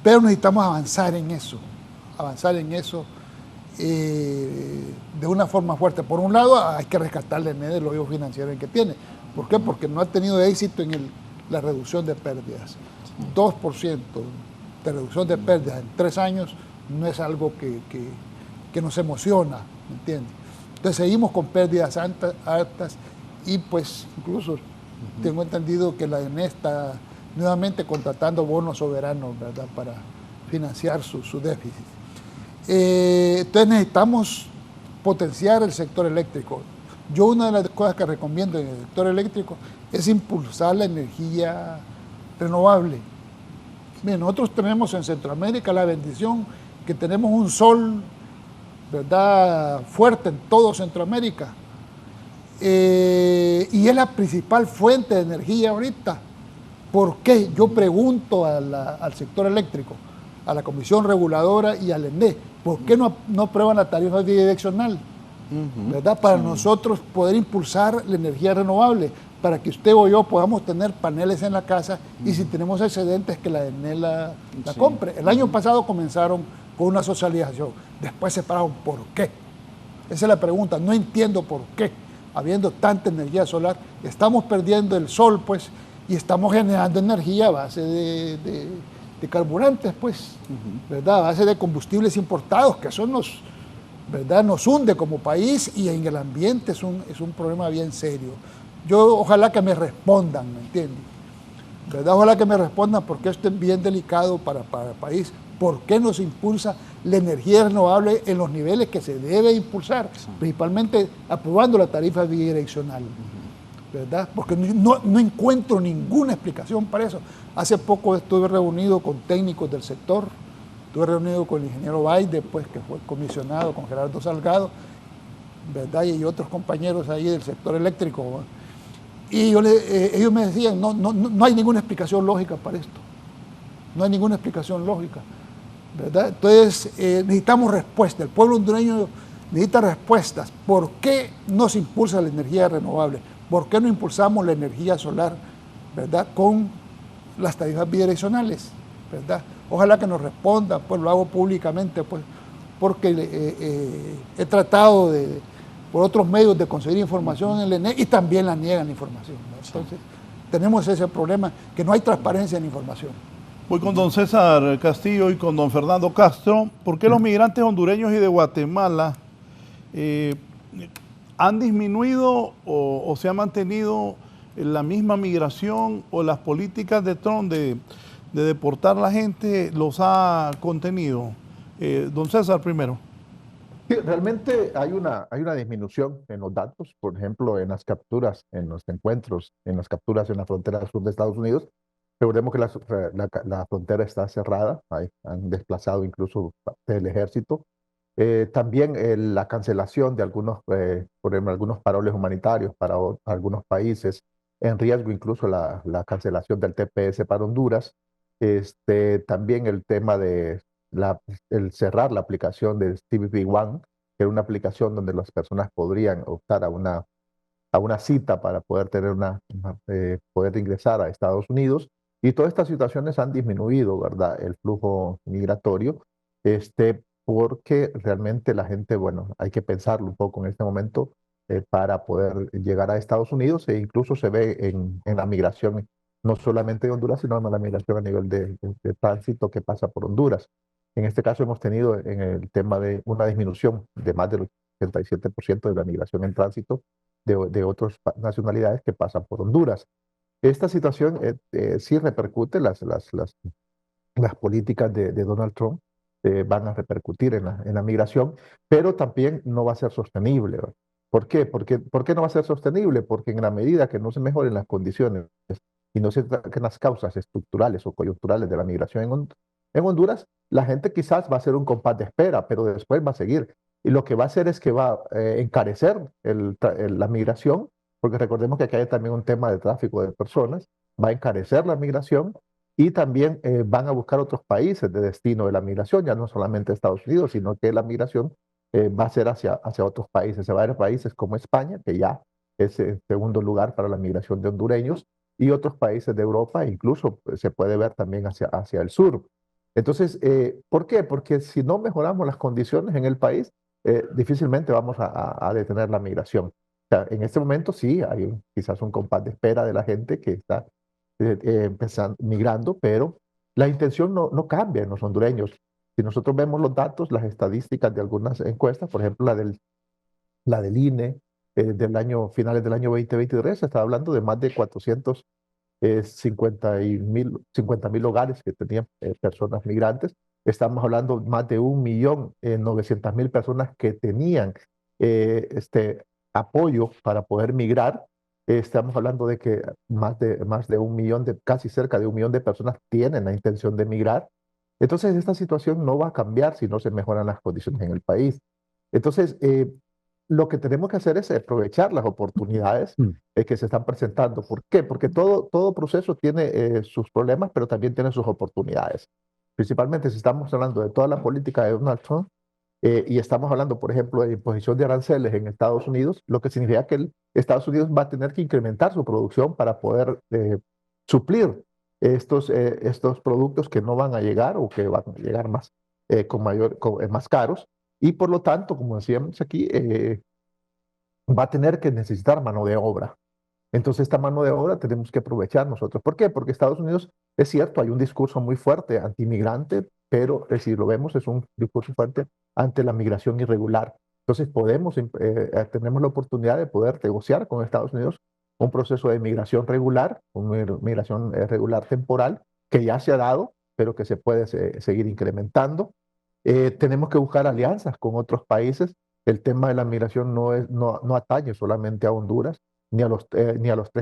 Pero necesitamos avanzar en eso de una forma fuerte. Por un lado, hay que rescatarle el hoyo financiero que tiene. ¿Por qué? Porque no ha tenido éxito en la reducción de pérdidas. 2% de reducción de pérdidas en 3 años no es algo que nos emociona, ¿me entiendes? Entonces seguimos con pérdidas altas y pues incluso tengo entendido que la ENE está nuevamente contratando bonos soberanos, ¿verdad?, para financiar su déficit. Entonces necesitamos potenciar el sector eléctrico. Yo una de las cosas que recomiendo en el sector eléctrico es impulsar la energía renovable. Bien, nosotros tenemos en Centroamérica la bendición que tenemos un sol, ¿verdad?, fuerte en todo Centroamérica. Y es la principal fuente de energía ahorita. ¿Por qué? Yo pregunto al sector eléctrico, a la Comisión Reguladora y al ENDE, ¿por qué no aprueban la tarifa bidireccional? ¿Verdad? Para nosotros poder impulsar la energía renovable, para que usted o yo podamos tener paneles en la casa y si tenemos excedentes que la ENE la compre. El año pasado comenzaron con una socialización, después se pararon. ¿Por qué? Esa es la pregunta. No entiendo por qué, habiendo tanta energía solar, estamos perdiendo el sol, pues, y estamos generando energía a base de carburantes, pues, ¿verdad? A base de combustibles importados, que eso ¿verdad?, nos hunde como país, y en el ambiente es un problema bien serio. Yo ojalá que me respondan, ¿me entiendes? ¿Verdad? Ojalá que me respondan, porque esto es bien delicado para el país. ¿Por qué no se impulsa la energía renovable en los niveles que se debe impulsar? Principalmente aprobando la tarifa bidireccional, ¿verdad? Porque no encuentro ninguna explicación para eso. Hace poco estuve reunido con técnicos del sector, estuve reunido con el ingeniero Baide, pues, que fue comisionado, con Gerardo Salgado, ¿verdad?, y otros compañeros ahí del sector eléctrico, ¿verdad? Y ellos me decían, no hay ninguna explicación lógica para esto, no hay ninguna explicación lógica, ¿verdad? Entonces necesitamos respuestas, el pueblo hondureño necesita respuestas. ¿Por qué no se impulsa la energía renovable? ¿Por qué no impulsamos la energía solar, ¿verdad?, con las tarifas bidireccionales, ¿verdad? Ojalá que nos respondan, pues lo hago públicamente, pues, porque he tratado por otros medios de conseguir información en el ENE y también la niegan la información, ¿no? Entonces, tenemos ese problema, que no hay transparencia en la información. Voy con don César Castillo y con don Fernando Castro. ¿Por qué los migrantes hondureños y de Guatemala ¿Han disminuido o se ha mantenido la misma migración o las políticas de Trump de deportar a la gente los ha contenido? Don César, primero. Sí, realmente hay una disminución en los datos, por ejemplo, en las capturas, en los encuentros, en las capturas en la frontera sur de Estados Unidos. Recordemos que la frontera está cerrada, han desplazado incluso parte del ejército. También la cancelación de algunos, por ejemplo, algunos paroles humanitarios para algunos países, en riesgo incluso la cancelación del TPS para Honduras. También el tema de el cerrar la aplicación del CBP One, que era una aplicación donde las personas podrían optar a una cita para poder tener poder ingresar a Estados Unidos. Y todas estas situaciones han disminuido, ¿verdad? El flujo migratorio, porque realmente la gente, bueno, hay que pensarlo un poco en este momento para poder llegar a Estados Unidos, e incluso se ve en la migración, no solamente de Honduras, sino en la migración a nivel de tránsito que pasa por Honduras. En este caso hemos tenido en el tema de una disminución de más del 87% de la migración en tránsito de otras nacionalidades que pasan por Honduras. Esta situación sí repercute, las políticas de Donald Trump van a repercutir en la migración, pero también no va a ser sostenible, ¿verdad? ¿Por qué? ¿Por qué no va a ser sostenible? Porque en la medida que no se mejoren las condiciones y no se tratan las causas estructurales o coyunturales de la migración en Honduras, la gente quizás va a hacer un compás de espera, pero después va a seguir. Y lo que va a hacer es que va a encarecer la migración, porque recordemos que aquí hay también un tema de tráfico de personas, va a encarecer la migración y también van a buscar otros países de destino de la migración, ya no solamente Estados Unidos, sino que la migración va a ser hacia otros países. Se va a ir a países como España, que ya es el segundo lugar para la migración de hondureños, y otros países de Europa, incluso se puede ver también hacia el sur. Entonces, ¿por qué? Porque si no mejoramos las condiciones en el país, difícilmente vamos a detener la migración. O sea, en este momento sí hay quizás un compás de espera de la gente que está migrando, pero la intención no cambia en los hondureños. Si nosotros vemos los datos, las estadísticas de algunas encuestas, por ejemplo la del INE, finales del año 2023, se está hablando de más de 50.000 hogares que tenían personas migrantes. Estamos hablando de más de 1.900.000 personas que tenían apoyo para poder migrar. Estamos hablando de que más de 1 millón, casi cerca de 1 millón de personas tienen la intención de migrar. Entonces, esta situación no va a cambiar si no se mejoran las condiciones en el país. Entonces, lo que tenemos que hacer es aprovechar las oportunidades que se están presentando. ¿Por qué? Porque todo proceso tiene sus problemas, pero también tiene sus oportunidades. Principalmente si estamos hablando de toda la política de Donald Trump y estamos hablando, por ejemplo, de imposición de aranceles en Estados Unidos, lo que significa que Estados Unidos va a tener que incrementar su producción para poder suplir estos productos que no van a llegar o que van a llegar más, más caros. Y por lo tanto, como decíamos aquí, va a tener que necesitar mano de obra. Entonces, esta mano de obra tenemos que aprovechar nosotros. ¿Por qué? Porque Estados Unidos, es cierto, hay un discurso muy fuerte antimigrante, pero si lo vemos, es un discurso fuerte ante la migración irregular. Entonces, tenemos la oportunidad de poder negociar con Estados Unidos un proceso de migración regular, una migración regular temporal, que ya se ha dado, pero que se puede seguir incrementando. Tenemos que buscar alianzas con otros países. El tema de la migración no atañe solamente a Honduras, ni a los 3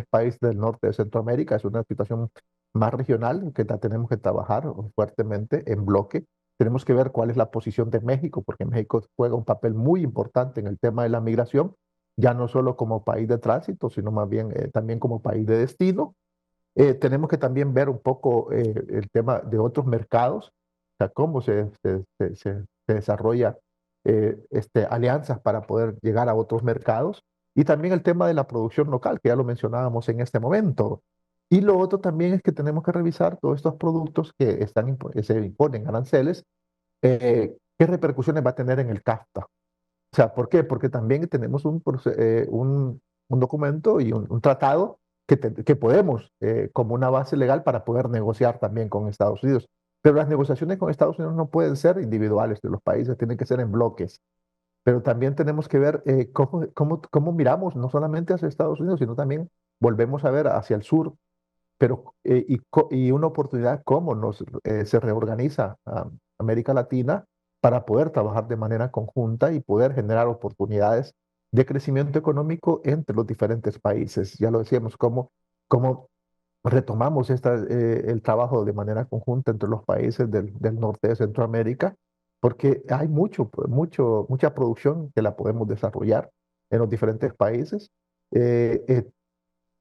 países del norte de Centroamérica. Es una situación más regional que tenemos que trabajar fuertemente en bloque. Tenemos que ver cuál es la posición de México, porque México juega un papel muy importante en el tema de la migración, ya no solo como país de tránsito, sino más bien también como país de destino. Tenemos que también ver un poco el tema de otros mercados, o sea, cómo se desarrolla alianzas para poder llegar a otros mercados, y también el tema de la producción local, que ya lo mencionábamos en este momento. Y lo otro también es que tenemos que revisar todos estos productos que se imponen aranceles, qué repercusiones va a tener en el CAFTA. O sea, ¿por qué? Porque también tenemos un documento y un tratado que podemos como una base legal para poder negociar también con Estados Unidos. Pero las negociaciones con Estados Unidos no pueden ser individuales de los países, tienen que ser en bloques. pero también tenemos que ver cómo miramos no solamente hacia Estados Unidos, sino también volvemos a ver hacia el sur, pero y una oportunidad cómo se reorganiza América Latina para poder trabajar de manera conjunta y poder generar oportunidades de crecimiento económico entre los diferentes países. Ya lo decíamos, cómo retomamos el trabajo de manera conjunta entre los países del norte de Centroamérica, porque hay mucha producción que la podemos desarrollar en los diferentes países.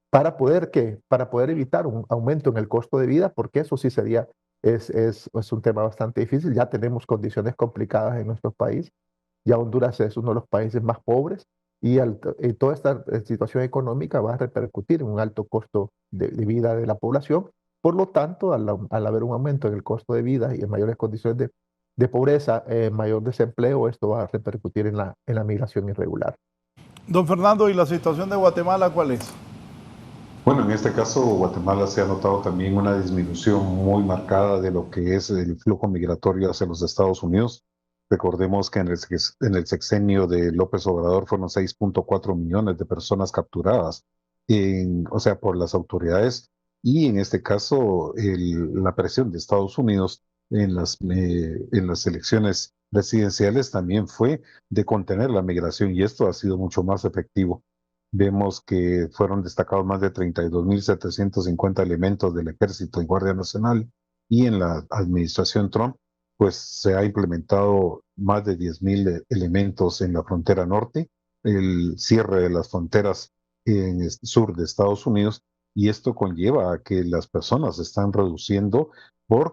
Para poder evitar un aumento en el costo de vida, porque eso sí es un tema bastante difícil. Ya tenemos condiciones complicadas en nuestro país. Ya Honduras es uno de los países más pobres y toda esta situación económica va a repercutir en un alto costo de vida de la población. Por lo tanto, al haber un aumento en el costo de vida y en mayores condiciones de pobreza, mayor desempleo, esto va a repercutir en la migración irregular. Don Fernando, ¿y la situación de Guatemala cuál es? Bueno, en este caso, Guatemala se ha notado también una disminución muy marcada de lo que es el flujo migratorio hacia los Estados Unidos. Recordemos que en el sexenio de López Obrador fueron 6.4 millones de personas capturadas, o sea, por las autoridades, y en este caso la presión de Estados Unidos en las elecciones presidenciales también fue de contener la migración, y esto ha sido mucho más efectivo. Vemos que fueron destacados más de 32.750 elementos del Ejército y Guardia Nacional, y en la administración Trump pues se ha implementado más de 10.000 elementos en la frontera norte, el cierre de las fronteras en el sur de Estados Unidos, y esto conlleva a que las personas se están reduciendo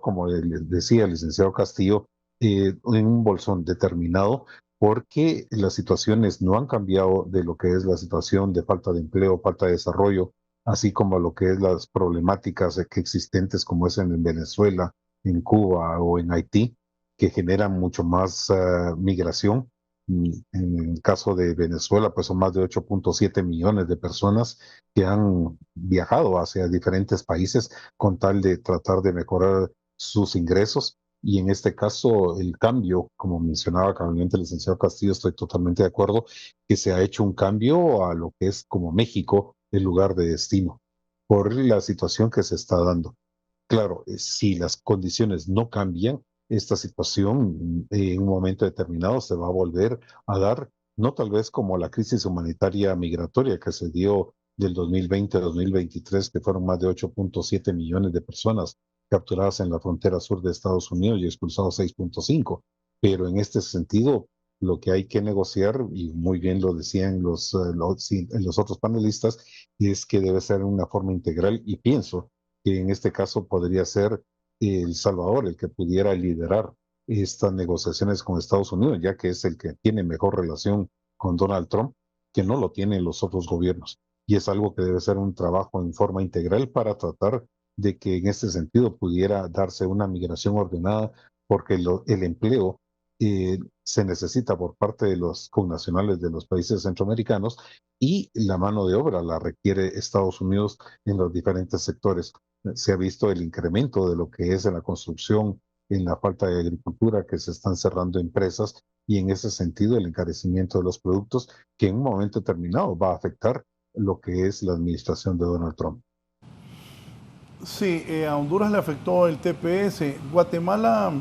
como decía el licenciado Castillo, en un bolsón determinado, porque las situaciones no han cambiado de lo que es la situación de falta de empleo, falta de desarrollo, así como lo que es las problemáticas existentes como es en Venezuela, en Cuba o en Haití, que generan mucho más migración. En el caso de Venezuela, pues son más de 8.7 millones de personas que han viajado hacia diferentes países con tal de tratar de mejorar sus ingresos. Y en este caso, el cambio, como mencionaba cabalmente el licenciado Castillo, estoy totalmente de acuerdo, que se ha hecho un cambio a lo que es como México, el lugar de destino, por la situación que se está dando. Claro, si las condiciones no cambian, esta situación en un momento determinado se va a volver a dar, no tal vez como la crisis humanitaria migratoria que se dio del 2020 a 2023, que fueron más de 8.7 millones de personas capturadas en la frontera sur de Estados Unidos y expulsados 6.5. Pero en este sentido, lo que hay que negociar, y muy bien lo decían los otros panelistas, es que debe ser una forma integral, y pienso que en este caso podría ser El Salvador el que pudiera liderar estas negociaciones con Estados Unidos, ya que es el que tiene mejor relación con Donald Trump, que no lo tienen los otros gobiernos. Y es algo que debe ser un trabajo en forma integral para tratar de que en este sentido pudiera darse una migración ordenada, porque el empleo se necesita por parte de los connacionales de los países centroamericanos, y la mano de obra la requiere Estados Unidos en los diferentes sectores. Se ha visto el incremento de lo que es en la construcción, en la falta de agricultura, que se están cerrando empresas, y en ese sentido el encarecimiento de los productos, que en un momento determinado va a afectar lo que es la administración de Donald Trump. Sí, a Honduras le afectó el TPS. Guatemala,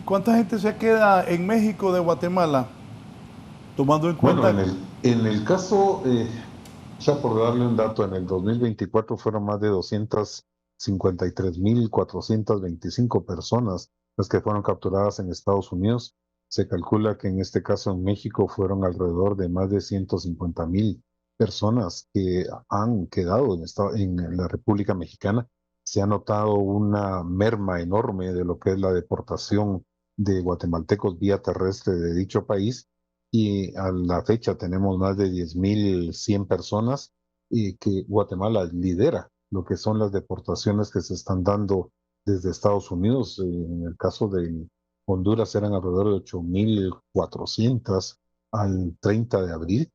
¿cuánta gente se queda en México de Guatemala? Tomando en cuenta... Bueno, en el caso, ya por darle un dato, en el 2024 fueron más de 253.425 personas las que fueron capturadas en Estados Unidos. Se calcula que en este caso en México fueron alrededor de más de 150.000 personas que han quedado en la República Mexicana. Se ha notado una merma enorme de lo que es la deportación de guatemaltecos vía terrestre de dicho país, y a la fecha tenemos más de 10.100 personas, y que Guatemala lidera lo que son las deportaciones que se están dando desde Estados Unidos. En el caso de Honduras eran alrededor de 8.400 al 30 de abril,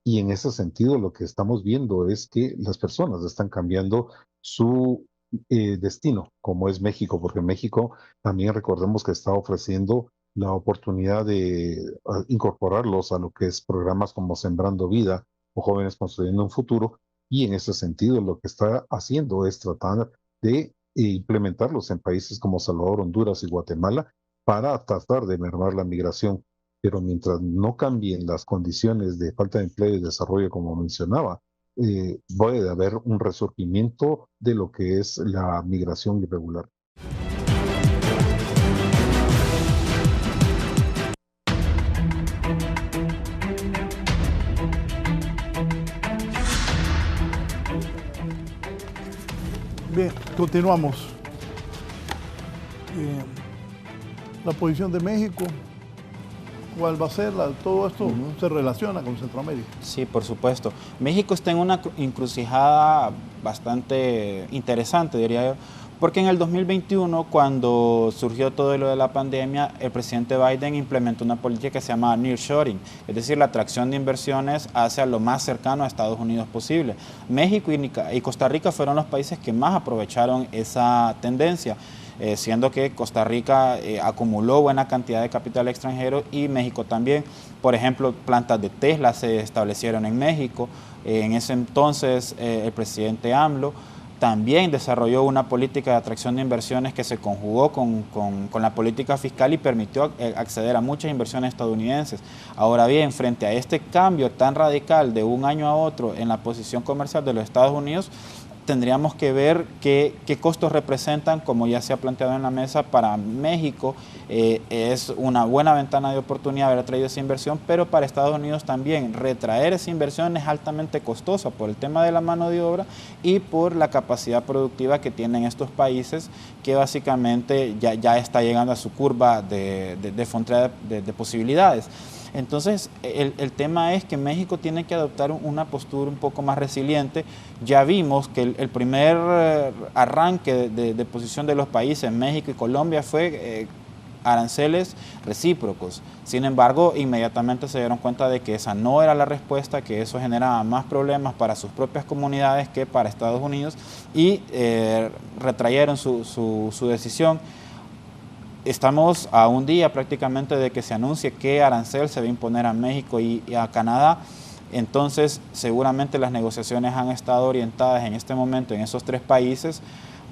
y en ese sentido lo que estamos viendo es que las personas están cambiando su destino, como es México, porque México también recordemos que está ofreciendo la oportunidad de incorporarlos a lo que es programas como Sembrando Vida o Jóvenes Construyendo un Futuro, y en ese sentido lo que está haciendo es tratar de implementarlos en países como Salvador, Honduras y Guatemala para tratar de mermar la migración. Pero mientras no cambien las condiciones de falta de empleo y desarrollo, como mencionaba, puede haber un resurgimiento de lo que es la migración irregular. Bien, continuamos. La posición de México, ¿cuál va a ser? Todo esto se relaciona con Centroamérica. Sí, por supuesto. México está en una encrucijada bastante interesante, diría yo, porque en el 2021, cuando surgió todo lo de la pandemia, el presidente Biden implementó una política que se llama nearshoring, es decir, la atracción de inversiones hacia lo más cercano a Estados Unidos posible. México y Costa Rica fueron los países que más aprovecharon esa tendencia, siendo que Costa Rica acumuló buena cantidad de capital extranjero y México también. Por ejemplo, plantas de Tesla se establecieron en México. En ese entonces, el presidente AMLO también desarrolló una política de atracción de inversiones que se conjugó con la política fiscal y permitió acceder a muchas inversiones estadounidenses. Ahora bien, frente a este cambio tan radical de un año a otro en la posición comercial de los Estados Unidos, tendríamos que ver qué costos representan, como ya se ha planteado en la mesa. Para México es una buena ventana de oportunidad haber traído esa inversión, pero para Estados Unidos también retraer esa inversión es altamente costosa por el tema de la mano de obra y por la capacidad productiva que tienen estos países, que básicamente ya está llegando a su curva de frontera de posibilidades. Entonces, el tema es que México tiene que adoptar una postura un poco más resiliente. Ya vimos que el primer arranque de posición de los países, México y Colombia, fue aranceles recíprocos. Sin embargo, inmediatamente se dieron cuenta de que esa no era la respuesta, que eso generaba más problemas para sus propias comunidades que para Estados Unidos, y retrayeron su decisión. Estamos a un día prácticamente de que se anuncie qué arancel se va a imponer a México y a Canadá. Entonces, seguramente las negociaciones han estado orientadas en este momento en esos tres países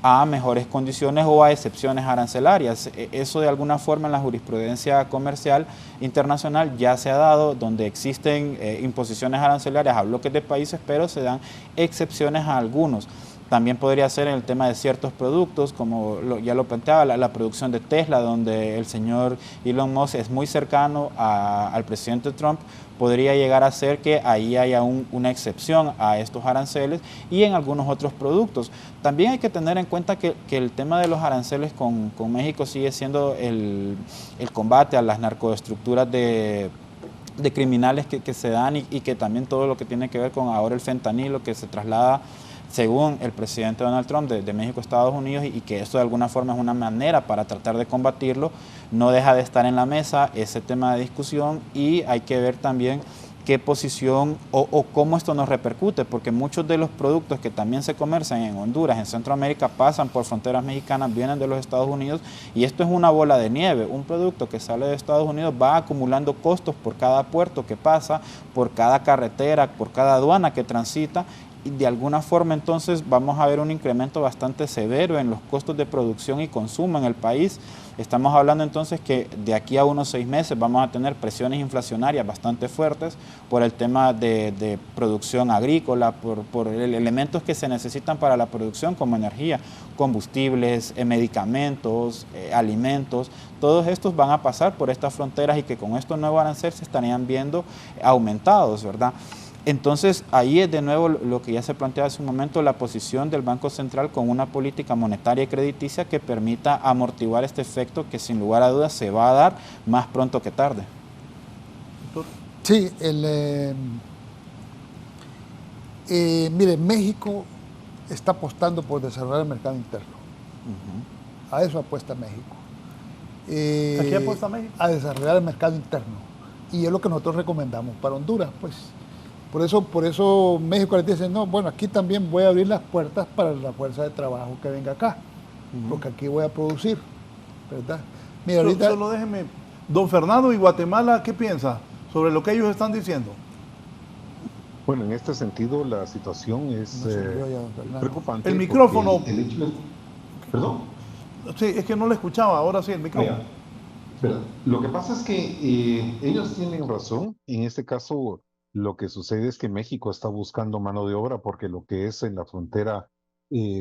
a mejores condiciones o a excepciones arancelarias. Eso de alguna forma en la jurisprudencia comercial internacional ya se ha dado, donde existen imposiciones arancelarias a bloques de países, pero se dan excepciones a algunos. También podría ser en el tema de ciertos productos, como ya lo planteaba, la producción de Tesla, donde el señor Elon Musk es muy cercano al presidente Trump. Podría llegar a ser que ahí haya una excepción a estos aranceles, y en algunos otros productos. También hay que tener en cuenta que el tema de los aranceles con México sigue siendo el combate a las narcoestructuras de criminales que se dan, y que también todo lo que tiene que ver con ahora el fentanilo, que se traslada, según el presidente Donald Trump, de México a Estados Unidos, y que esto de alguna forma es una manera para tratar de combatirlo. No deja de estar en la mesa ese tema de discusión, y hay que ver también qué posición o cómo esto nos repercute, porque muchos de los productos que también se comercian en Honduras, en Centroamérica, pasan por fronteras mexicanas, vienen de los Estados Unidos, y esto es una bola de nieve. Un producto que sale de Estados Unidos va acumulando costos por cada puerto que pasa, por cada carretera, por cada aduana que transita, y de alguna forma entonces vamos a ver un incremento bastante severo en los costos de producción y consumo en el país. Estamos hablando entonces que de aquí a unos 6 meses vamos a tener presiones inflacionarias bastante fuertes por el tema de producción agrícola, por elementos que se necesitan para la producción, como energía, combustibles, medicamentos, alimentos. Todos estos van a pasar por estas fronteras, y que con estos nuevos aranceles se estarían viendo aumentados, ¿verdad? Entonces, ahí es de nuevo lo que ya se planteaba hace un momento, la posición del Banco Central con una política monetaria y crediticia que permita amortiguar este efecto, que sin lugar a dudas se va a dar más pronto que tarde. Sí, mire, México está apostando por desarrollar el mercado interno. A eso apuesta México. ¿A qué apuesta México? A desarrollar el mercado interno. Y es lo que nosotros recomendamos para Honduras, pues. Por eso México les dice, no, bueno, aquí también voy a abrir las puertas para la fuerza de trabajo que venga acá, porque aquí voy a producir, ¿verdad? Mira, ahorita... Solo déjeme Don Fernando, ¿y Guatemala qué piensa sobre lo que ellos están diciendo? Bueno, en este sentido la situación es preocupante. El micrófono. ¿Perdón? Sí, es que no le escuchaba, ahora sí el micrófono. Pero lo que pasa es que ellos tienen razón. En este caso, lo que sucede es que México está buscando mano de obra porque lo que es en la frontera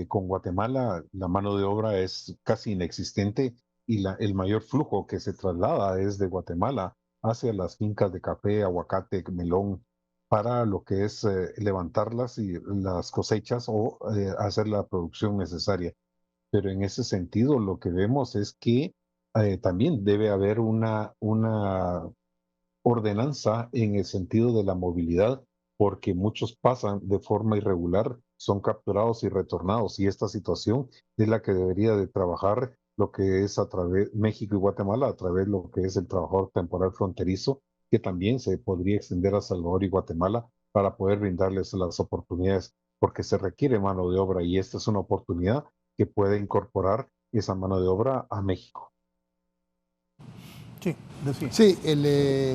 con Guatemala, la mano de obra es casi inexistente y el mayor flujo que se traslada es de Guatemala hacia las fincas de café, aguacate, melón, para lo que es levantarlas y las cosechas o hacer la producción necesaria. Pero en ese sentido, lo que vemos es que también debe haber una ordenanza en el sentido de la movilidad, porque muchos pasan de forma irregular, son capturados y retornados, y esta situación es la que debería de trabajar lo que es a través México y Guatemala, a través de lo que es el trabajador temporal fronterizo, que también se podría extender a Salvador y Guatemala para poder brindarles las oportunidades, porque se requiere mano de obra y esta es una oportunidad que puede incorporar esa mano de obra a México. Sí, decía. Sí,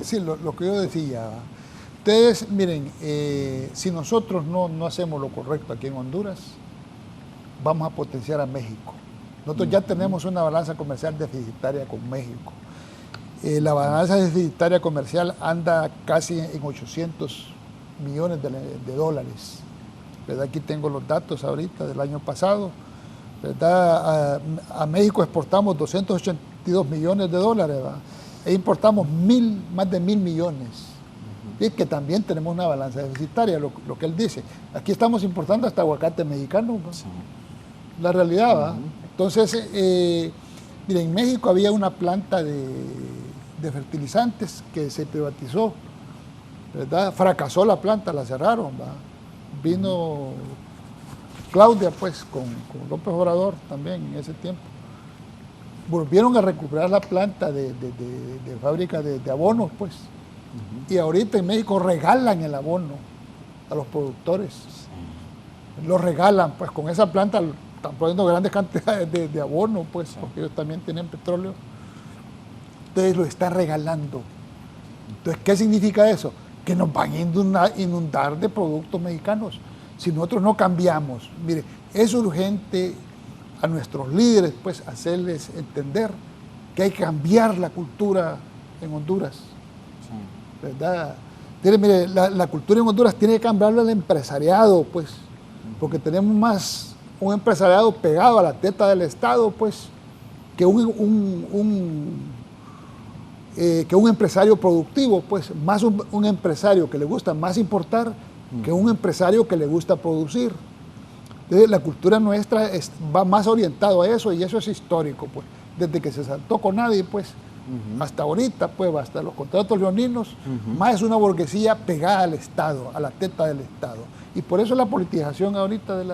sí, lo que yo decía. Ustedes, miren, si nosotros no hacemos lo correcto aquí en Honduras, vamos a potenciar a México. Nosotros ya tenemos una balanza comercial deficitaria con México. La balanza deficitaria comercial anda casi en 800 millones de dólares. ¿Verdad? Aquí tengo los datos ahorita del año pasado. ¿Verdad? A México exportamos 282 millones de dólares, ¿verdad? E importamos más de 1.000 millones. Y que también tenemos una balanza deficitaria, lo que él dice. Aquí estamos importando hasta aguacate mexicano, ¿no? Sí. La realidad, ¿verdad? Entonces, miren, en México había una planta de fertilizantes que se privatizó, ¿verdad? Fracasó la planta, la cerraron, ¿verdad? Vino Claudia, pues, con López Obrador también en ese tiempo. Volvieron a recuperar la planta de fábrica de abonos, pues. Y ahorita en México regalan el abono a los productores. Lo regalan, pues, con esa planta están poniendo grandes cantidades de abono, pues, porque ellos también tienen petróleo. Entonces lo están regalando. Entonces, ¿qué significa eso? Que nos van a inundar de productos mexicanos. Si nosotros no cambiamos, mire, es urgente a nuestros líderes, pues, hacerles entender que hay que cambiar la cultura en Honduras, ¿verdad? Mire, la cultura en Honduras tiene que cambiarla al empresariado, pues, porque tenemos más un empresariado pegado a la teta del Estado, pues, que un empresario productivo, pues, más un empresario que le gusta más importar que un empresario que le gusta producir. Entonces, la cultura nuestra va más orientado a eso y eso es histórico, pues, desde que se saltó con nadie, pues, hasta ahorita, pues, hasta los contratos leoninos, más es una burguesía pegada al Estado, a la teta del Estado. Y por eso la politización ahorita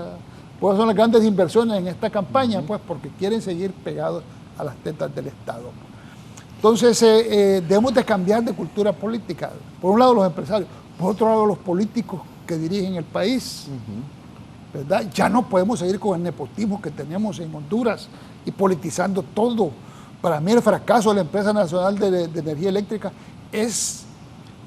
por eso son las grandes inversiones en esta campaña, pues, porque quieren seguir pegados a las tetas del Estado. Entonces, debemos de cambiar de cultura política. Por un lado los empresarios, por otro lado los políticos que dirigen el país. ¿Verdad? Ya no podemos seguir con el nepotismo que tenemos en Honduras y politizando todo. Para mí el fracaso de la Empresa Nacional de Energía Eléctrica es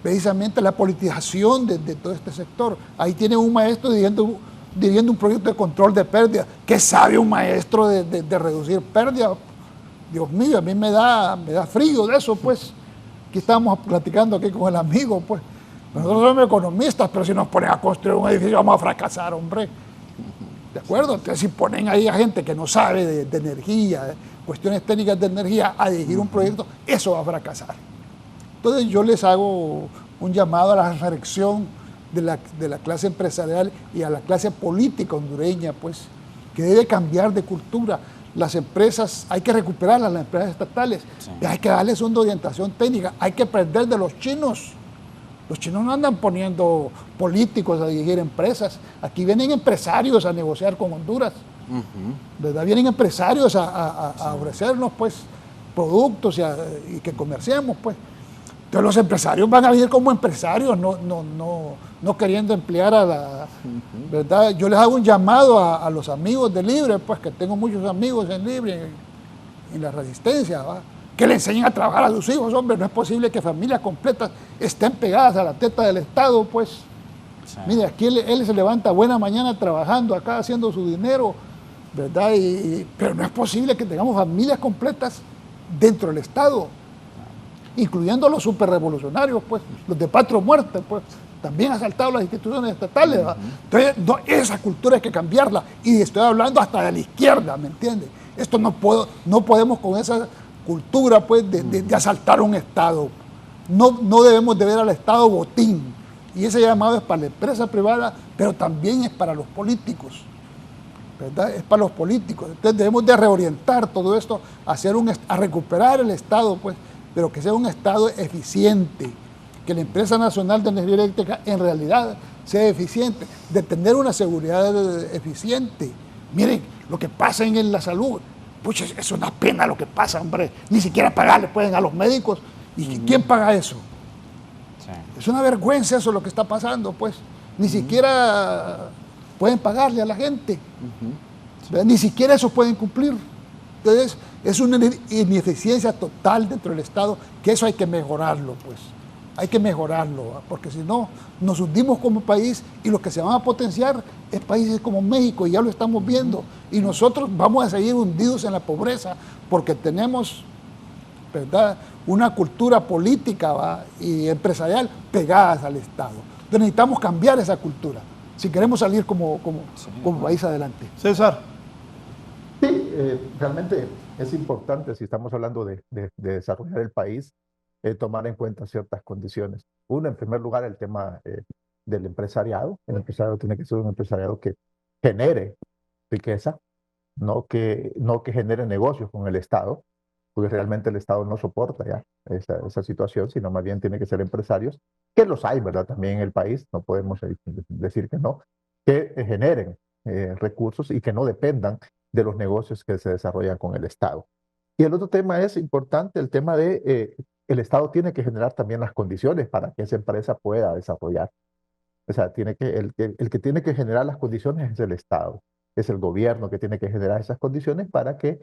precisamente la politización de todo este sector. Ahí tiene un maestro dirigiendo un proyecto de control de pérdidas. ¿Qué sabe un maestro de reducir pérdidas? Dios mío, a mí me da frío de eso, pues. Aquí estamos platicando aquí con el amigo, pues. Nosotros somos economistas, pero si nos ponen a construir un edificio vamos a fracasar, hombre. ¿De acuerdo? Entonces, si ponen ahí a gente que no sabe de energía, cuestiones técnicas de energía, a dirigir un proyecto, eso va a fracasar. Entonces, yo les hago un llamado a la reflexión de la clase empresarial y a la clase política hondureña, pues, que debe cambiar de cultura. Las empresas, hay que recuperarlas, las empresas estatales, y hay que darles una orientación técnica, hay que aprender de los chinos. Los chinos no andan poniendo políticos a dirigir empresas. Aquí vienen empresarios a negociar con Honduras. ¿Verdad? Vienen empresarios a ofrecernos, pues, productos y que comerciemos, pues. Entonces los empresarios van a vivir como empresarios, no queriendo emplear a la... ¿Verdad? Yo les hago un llamado a los amigos de Libre, pues, que tengo muchos amigos en Libre, en la Resistencia, ¿va? que le enseñen a trabajar a sus hijos, hombre. No es posible que familias completas estén pegadas a la teta del Estado, pues. Sí. Mire, aquí él se levanta buena mañana trabajando acá, haciendo su dinero, ¿verdad? Pero no es posible que tengamos familias completas dentro del Estado, incluyendo los superrevolucionarios, pues, los de patria o muerte, pues, también han asaltado las instituciones estatales. Entonces, esa cultura hay que cambiarla, y estoy hablando hasta de la izquierda, ¿me entiendes? Esto no podemos con esa cultura, pues, de asaltar un Estado. No debemos de ver al Estado botín, y ese llamado es para la empresa privada, pero también es para los políticos, ¿verdad? Es para los políticos. Entonces debemos de reorientar todo esto a recuperar el Estado, pues, pero que sea un Estado eficiente, que la empresa nacional de energía eléctrica en realidad sea eficiente, de tener una seguridad eficiente. Miren, lo que pasa en la salud, pues es una pena lo que pasa, hombre. Ni siquiera pagarle pueden a los médicos. ¿Y quién paga eso? Sí. Es una vergüenza eso lo que está pasando, pues. Ni siquiera pueden pagarle a la gente. Ni siquiera eso pueden cumplir. Entonces, es una ineficiencia total dentro del Estado, que eso hay que mejorarlo, pues. Hay que mejorarlo, porque si no, nos hundimos como país, y lo que se van a potenciar es países como México, y ya lo estamos viendo, y nosotros vamos a seguir hundidos en la pobreza, porque tenemos, ¿verdad?, una cultura política, ¿va?, y empresarial pegadas al Estado. Entonces necesitamos cambiar esa cultura, si queremos salir como país adelante. César. Sí, realmente es importante, si estamos hablando de desarrollar el país, tomar en cuenta ciertas condiciones. Uno, en primer lugar, el tema del empresariado. El empresariado tiene que ser un empresariado que genere riqueza, no que genere negocios con el Estado, porque realmente el Estado no soporta ya esa situación, sino más bien tiene que ser empresarios, que los hay, ¿verdad?, también en el país, no podemos decir que no, que generen recursos y que no dependan de los negocios que se desarrollan con el Estado. Y el otro tema es importante, el tema de el Estado tiene que generar también las condiciones para que esa empresa pueda desarrollar. O sea, el que tiene que generar las condiciones es el Estado, es el gobierno que tiene que generar esas condiciones para que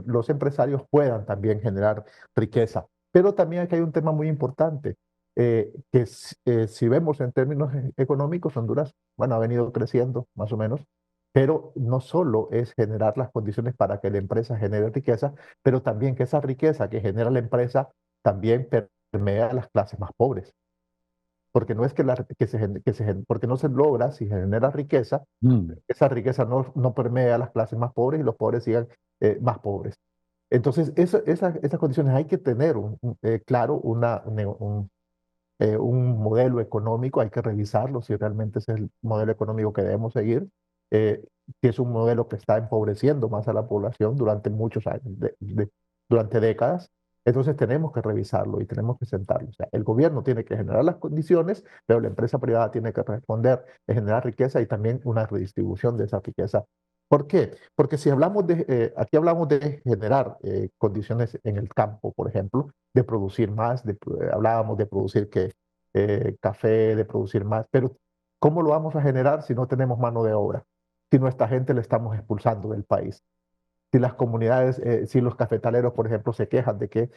los empresarios puedan también generar riqueza. Pero también aquí hay un tema muy importante, si vemos en términos económicos, Honduras, bueno, ha venido creciendo más o menos, pero no solo es generar las condiciones para que la empresa genere riqueza, pero también que esa riqueza que genera la empresa también permea a las clases más pobres. Porque no es porque no se logra, si genera riqueza, esa riqueza no permea a las clases más pobres y los pobres sigan más pobres. Entonces, esas condiciones hay que tener claro un modelo económico, hay que revisarlo si realmente ese es el modelo económico que debemos seguir, si es un modelo que está empobreciendo más a la población durante muchos años, durante décadas. Entonces tenemos que revisarlo y tenemos que sentarlo. O sea, el gobierno tiene que generar las condiciones, pero la empresa privada tiene que responder, generar riqueza y también una redistribución de esa riqueza. ¿Por qué? Porque si hablamos aquí hablamos de generar condiciones en el campo, por ejemplo, de producir más, hablábamos de producir café, de producir más, pero ¿cómo lo vamos a generar si no tenemos mano de obra? Si nuestra gente le estamos expulsando del país. Si las comunidades, si los cafetaleros, por ejemplo, se quejan de que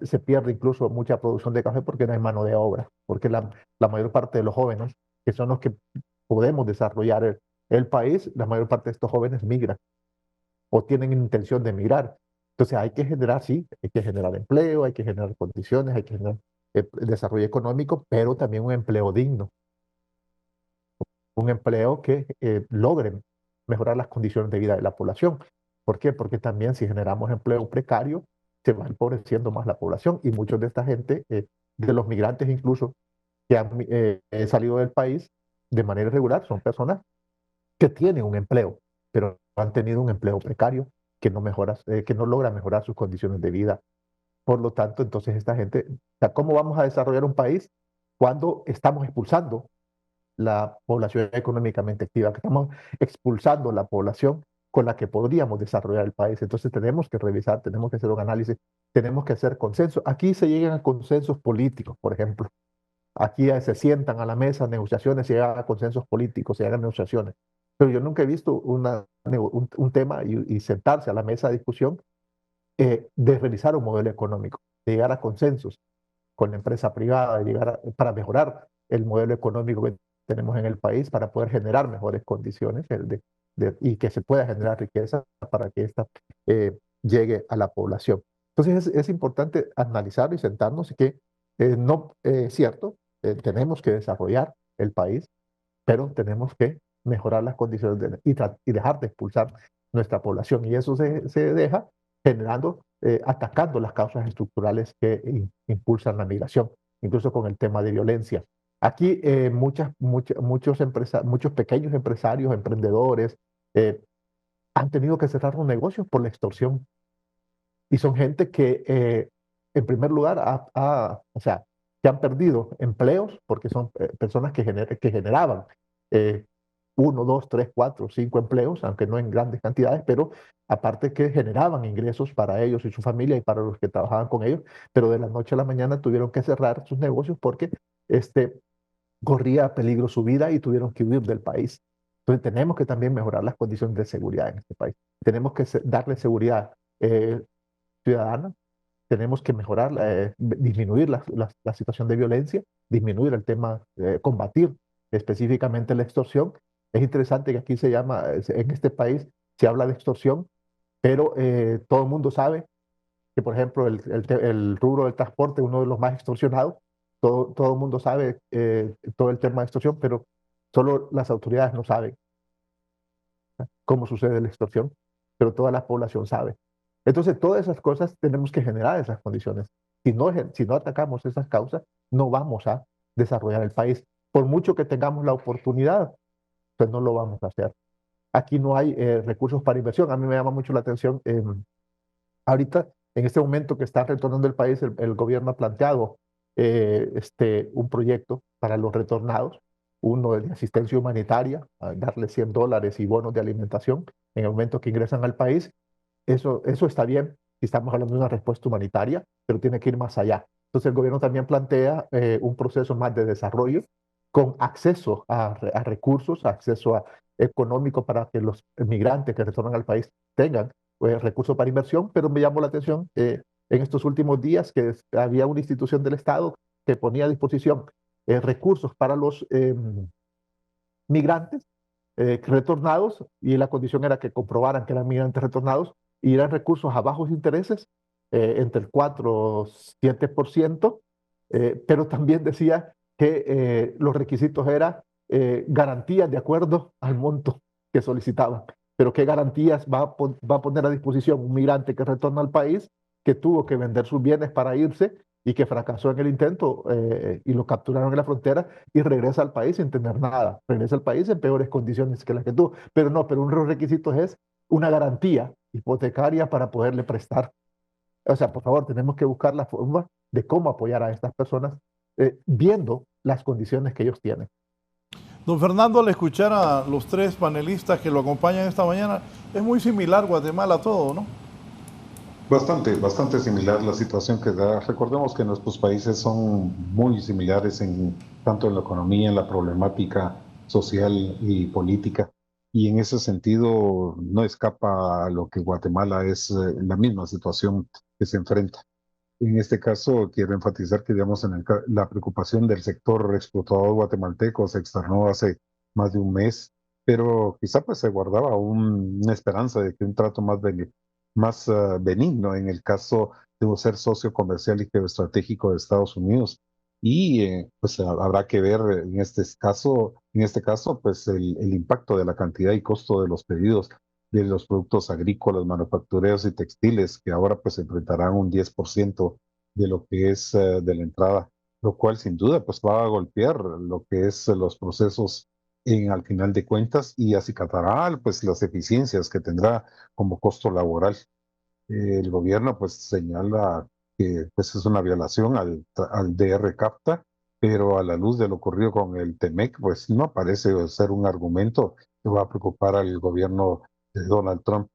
se pierde incluso mucha producción de café porque no hay mano de obra, porque la mayor parte de los jóvenes, que son los que podemos desarrollar el país, la mayor parte de estos jóvenes migran o tienen intención de migrar. Entonces hay que generar, sí, hay que generar empleo, hay que generar condiciones, hay que generar desarrollo económico, pero también un empleo digno, un empleo que logre mejorar las condiciones de vida de la población. ¿Por qué? Porque también si generamos empleo precario, se va empobreciendo más la población y muchos de esta gente, de los migrantes incluso, que han salido del país de manera irregular, son personas que tienen un empleo, pero han tenido un empleo precario que no logra mejorar sus condiciones de vida. Por lo tanto, entonces esta gente, o sea, ¿cómo vamos a desarrollar un país cuando estamos expulsando la población económicamente activa, que estamos expulsando la población con la que podríamos desarrollar el país? Entonces tenemos que revisar, tenemos que hacer un análisis, tenemos que hacer consensos. Aquí se llegan a consensos políticos, por ejemplo. Aquí se sientan a la mesa, negociaciones, se llegan a consensos políticos, se llegan a negociaciones. Pero yo nunca he visto un tema y sentarse a la mesa de discusión de realizar un modelo económico, de llegar a consensos con la empresa privada, para mejorar el modelo económico que tenemos en el país, para poder generar mejores condiciones y que se pueda generar riqueza para que esta llegue a la población. Entonces es importante analizar y sentarnos y que no es cierto, tenemos que desarrollar el país, pero tenemos que mejorar las condiciones y dejar de expulsar nuestra población. Y eso se deja generando, atacando las causas estructurales que impulsan la migración, incluso con el tema de violencia. Aquí muchos pequeños empresarios, emprendedores, han tenido que cerrar un negocio por la extorsión. Y son gente que, en primer lugar, o sea, que han perdido empleos porque son personas que generaban 1, 2, 3, 4, 5 empleos, aunque no en grandes cantidades, pero aparte que generaban ingresos para ellos y su familia y para los que trabajaban con ellos, pero de la noche a la mañana tuvieron que cerrar sus negocios porque corría peligro su vida y tuvieron que huir del país. Entonces tenemos que también mejorar las condiciones de seguridad en este país. Tenemos que darle seguridad ciudadana, tenemos que mejorar, disminuir la situación de violencia, disminuir el tema, combatir específicamente la extorsión. Es interesante que aquí en este país se habla de extorsión, pero todo el mundo sabe que, por ejemplo, el rubro del transporte es uno de los más extorsionados. Todo el mundo sabe todo el tema de extorsión, pero solo las autoridades no saben cómo sucede la extorsión, pero toda la población sabe. Entonces, todas esas cosas tenemos que generar esas condiciones. Si no atacamos esas causas, no vamos a desarrollar el país. Por mucho que tengamos la oportunidad, pues no lo vamos a hacer. Aquí no hay recursos para inversión. A mí me llama mucho la atención, ahorita, en este momento que está retornando el país, el gobierno ha planteado un proyecto para los retornados, uno de asistencia humanitaria, a darles $100 y bonos de alimentación en el momento que ingresan al país. Eso está bien si estamos hablando de una respuesta humanitaria, pero tiene que ir más allá. Entonces el gobierno también plantea un proceso más de desarrollo con acceso a recursos, acceso económico para que los migrantes que retornan al país tengan recursos para inversión, pero me llamó la atención en estos últimos días que había una institución del Estado que ponía a disposición recursos para los migrantes retornados, y la condición era que comprobaran que eran migrantes retornados y eran recursos a bajos intereses, entre el 4 y 7%, pero también decía que los requisitos eran garantías de acuerdo al monto que solicitaban. Pero ¿qué garantías va a poner a disposición un migrante que retorna al país, que tuvo que vender sus bienes para irse y que fracasó en el intento y lo capturaron en la frontera y regresa al país sin tener nada? Regresa al país en peores condiciones que las que tuvo. Pero no, pero uno de los requisitos es una garantía hipotecaria para poderle prestar. O sea, por favor, tenemos que buscar la forma de cómo apoyar a estas personas viendo las condiciones que ellos tienen. Don Fernando, al escuchar a los tres panelistas que lo acompañan esta mañana, es muy similar Guatemala a todo, ¿no? Bastante similar la situación que da. Recordemos que nuestros países son muy similares tanto en la economía, en la problemática social y política. Y en ese sentido no escapa a lo que Guatemala es la misma situación que se enfrenta. En este caso, quiero enfatizar que, digamos, la preocupación del sector explotador guatemalteco se externó hace más de un mes, pero quizá pues se guardaba una esperanza de que un trato más benigno en el caso de ser socio comercial y geoestratégico de Estados Unidos. Y pues habrá que ver en este caso, pues el impacto de la cantidad y costo de los pedidos de los productos agrícolas, manufactureros y textiles, que ahora pues enfrentarán un 10% de lo que es de la entrada, lo cual sin duda pues va a golpear lo que es los procesos al final de cuentas y acicatará pues las eficiencias que tendrá como costo laboral. El gobierno pues señala que pues es una violación al DR CAFTA, pero a la luz de lo ocurrido con el TEMEC, pues no parece ser un argumento que va a preocupar al gobierno de Donald Trump.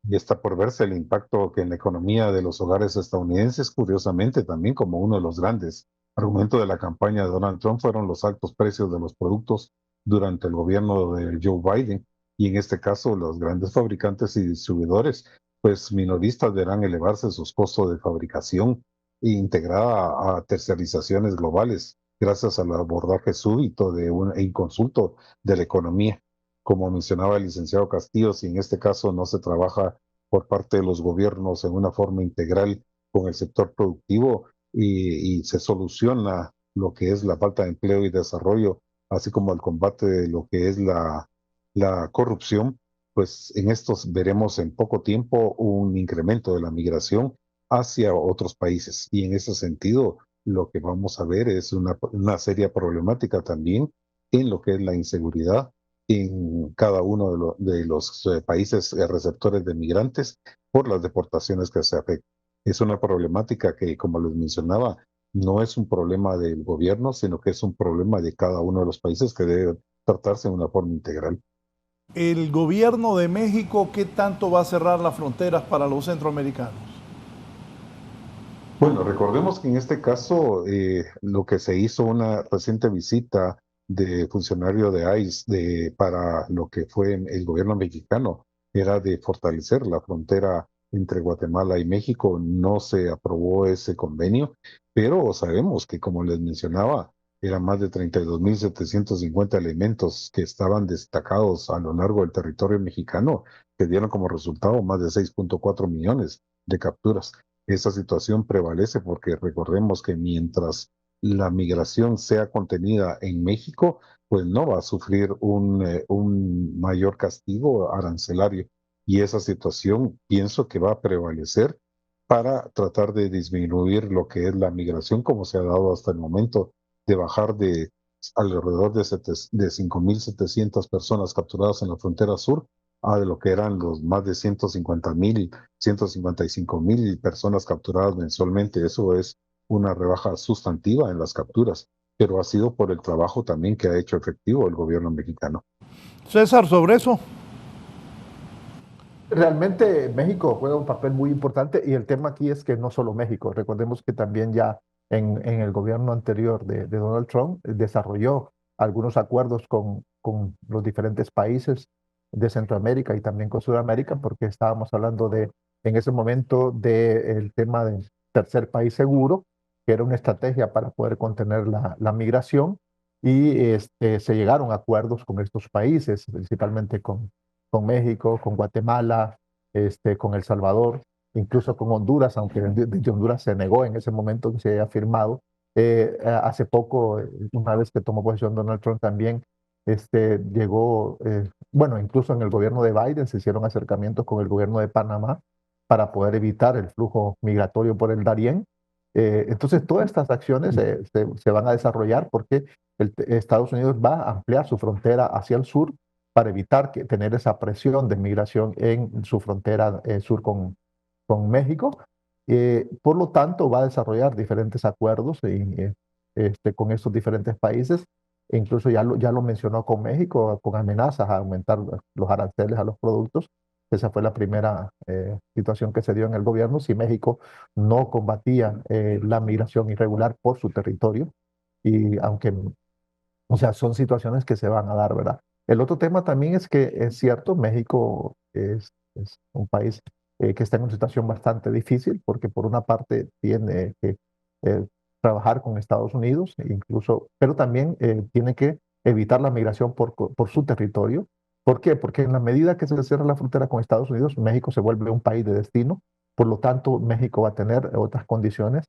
Y está por verse el impacto que en la economía de los hogares estadounidenses, curiosamente también como uno de los grandes argumentos de la campaña de Donald Trump fueron los altos precios de los productos durante el gobierno de Joe Biden. Y en este caso los grandes fabricantes y distribuidores pues minoristas verán elevarse sus costos de fabricación integrada a terciarizaciones globales gracias al abordaje súbito e inconsulto de la economía. Como mencionaba el licenciado Castillo, si en este caso no se trabaja por parte de los gobiernos en una forma integral con el sector productivo y se soluciona lo que es la falta de empleo y desarrollo, así como el combate de lo que es la corrupción, pues en estos veremos en poco tiempo un incremento de la migración hacia otros países. Y en ese sentido, lo que vamos a ver es una seria problemática también en lo que es la inseguridad en cada uno de los países receptores de migrantes por las deportaciones que se afectan. Es una problemática que, como les mencionaba, no es un problema del gobierno, sino que es un problema de cada uno de los países que debe tratarse de una forma integral. ¿El gobierno de México qué tanto va a cerrar las fronteras para los centroamericanos? Bueno, recordemos que en este caso lo que se hizo una reciente visita de funcionario de ICE para lo que fue el gobierno mexicano era de fortalecer la frontera entre Guatemala y México. No se aprobó ese convenio, pero sabemos que, como les mencionaba, eran más de 32.750 elementos que estaban destacados a lo largo del territorio mexicano, que dieron como resultado más de 6.4 millones de capturas. Esa situación prevalece porque recordemos que mientras la migración sea contenida en México, pues no va a sufrir un mayor castigo arancelario. Y esa situación pienso que va a prevalecer para tratar de disminuir lo que es la migración, como se ha dado hasta el momento, de bajar de alrededor de 5.700 personas capturadas en la frontera sur a de lo que eran los más de 150.000, 155.000 personas capturadas mensualmente. Eso es una rebaja sustantiva en las capturas, pero ha sido por el trabajo también que ha hecho efectivo el gobierno mexicano. César, sobre eso. Realmente México juega un papel muy importante y el tema aquí es que no solo México, recordemos que también ya en el gobierno anterior de Donald Trump desarrolló algunos acuerdos con los diferentes países de Centroamérica y también con Sudamérica, porque estábamos hablando en ese momento del tema del tercer país seguro, que era una estrategia para poder contener la migración y se llegaron a acuerdos con estos países, principalmente con México, con Guatemala, con El Salvador, incluso con Honduras, aunque desde Honduras se negó en ese momento que se haya firmado. Hace poco, una vez que tomó posesión Donald Trump también, llegó, bueno, incluso en el gobierno de Biden se hicieron acercamientos con el gobierno de Panamá para poder evitar el flujo migratorio por el Darién. Entonces, todas estas acciones se van a desarrollar porque Estados Unidos va a ampliar su frontera hacia el sur para evitar tener esa presión de migración en su frontera sur con México. Por lo tanto, va a desarrollar diferentes acuerdos con estos diferentes países. Incluso ya lo mencionó con México, con amenazas a aumentar los aranceles a los productos. Esa fue la primera situación que se dio en el gobierno si México no combatía la migración irregular por su territorio. Y aunque, o sea, son situaciones que se van a dar, ¿verdad? El otro tema también es que es cierto, México es un país que está en una situación bastante difícil porque por una parte tiene que trabajar con Estados Unidos, incluso, pero también tiene que evitar la migración por su territorio. ¿Por qué? Porque en la medida que se cierra la frontera con Estados Unidos, México se vuelve un país de destino, por lo tanto, México va a tener otras condiciones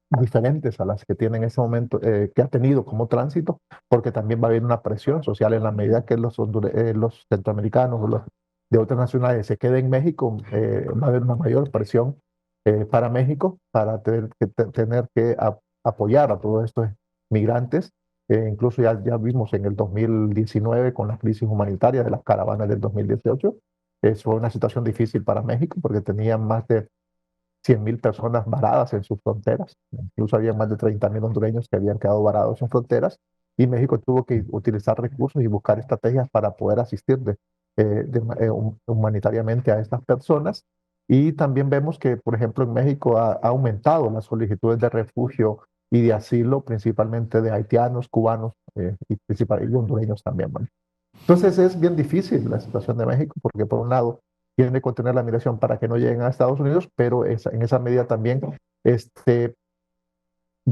diferentes a las que tiene en ese momento, que ha tenido como tránsito, porque también va a haber una presión social en la medida que los centroamericanos o los de otras nacionalidades se queden en México, va a haber una mayor presión para México para tener que apoyar a todos estos migrantes. Incluso ya vimos en el 2019 con la crisis humanitaria de las caravanas del 2018, fue una situación difícil para México porque tenían más de 100.000 personas varadas en sus fronteras. Incluso había más de 30.000 hondureños que habían quedado varados en fronteras y México tuvo que utilizar recursos y buscar estrategias para poder asistir humanitariamente a estas personas. Y también vemos que, por ejemplo, en México ha aumentado las solicitudes de refugio y de asilo, principalmente de haitianos, cubanos y hondureños también. ¿Vale? Entonces es bien difícil la situación de México porque por un lado tiene que contener la migración para que no lleguen a Estados Unidos, pero en esa medida también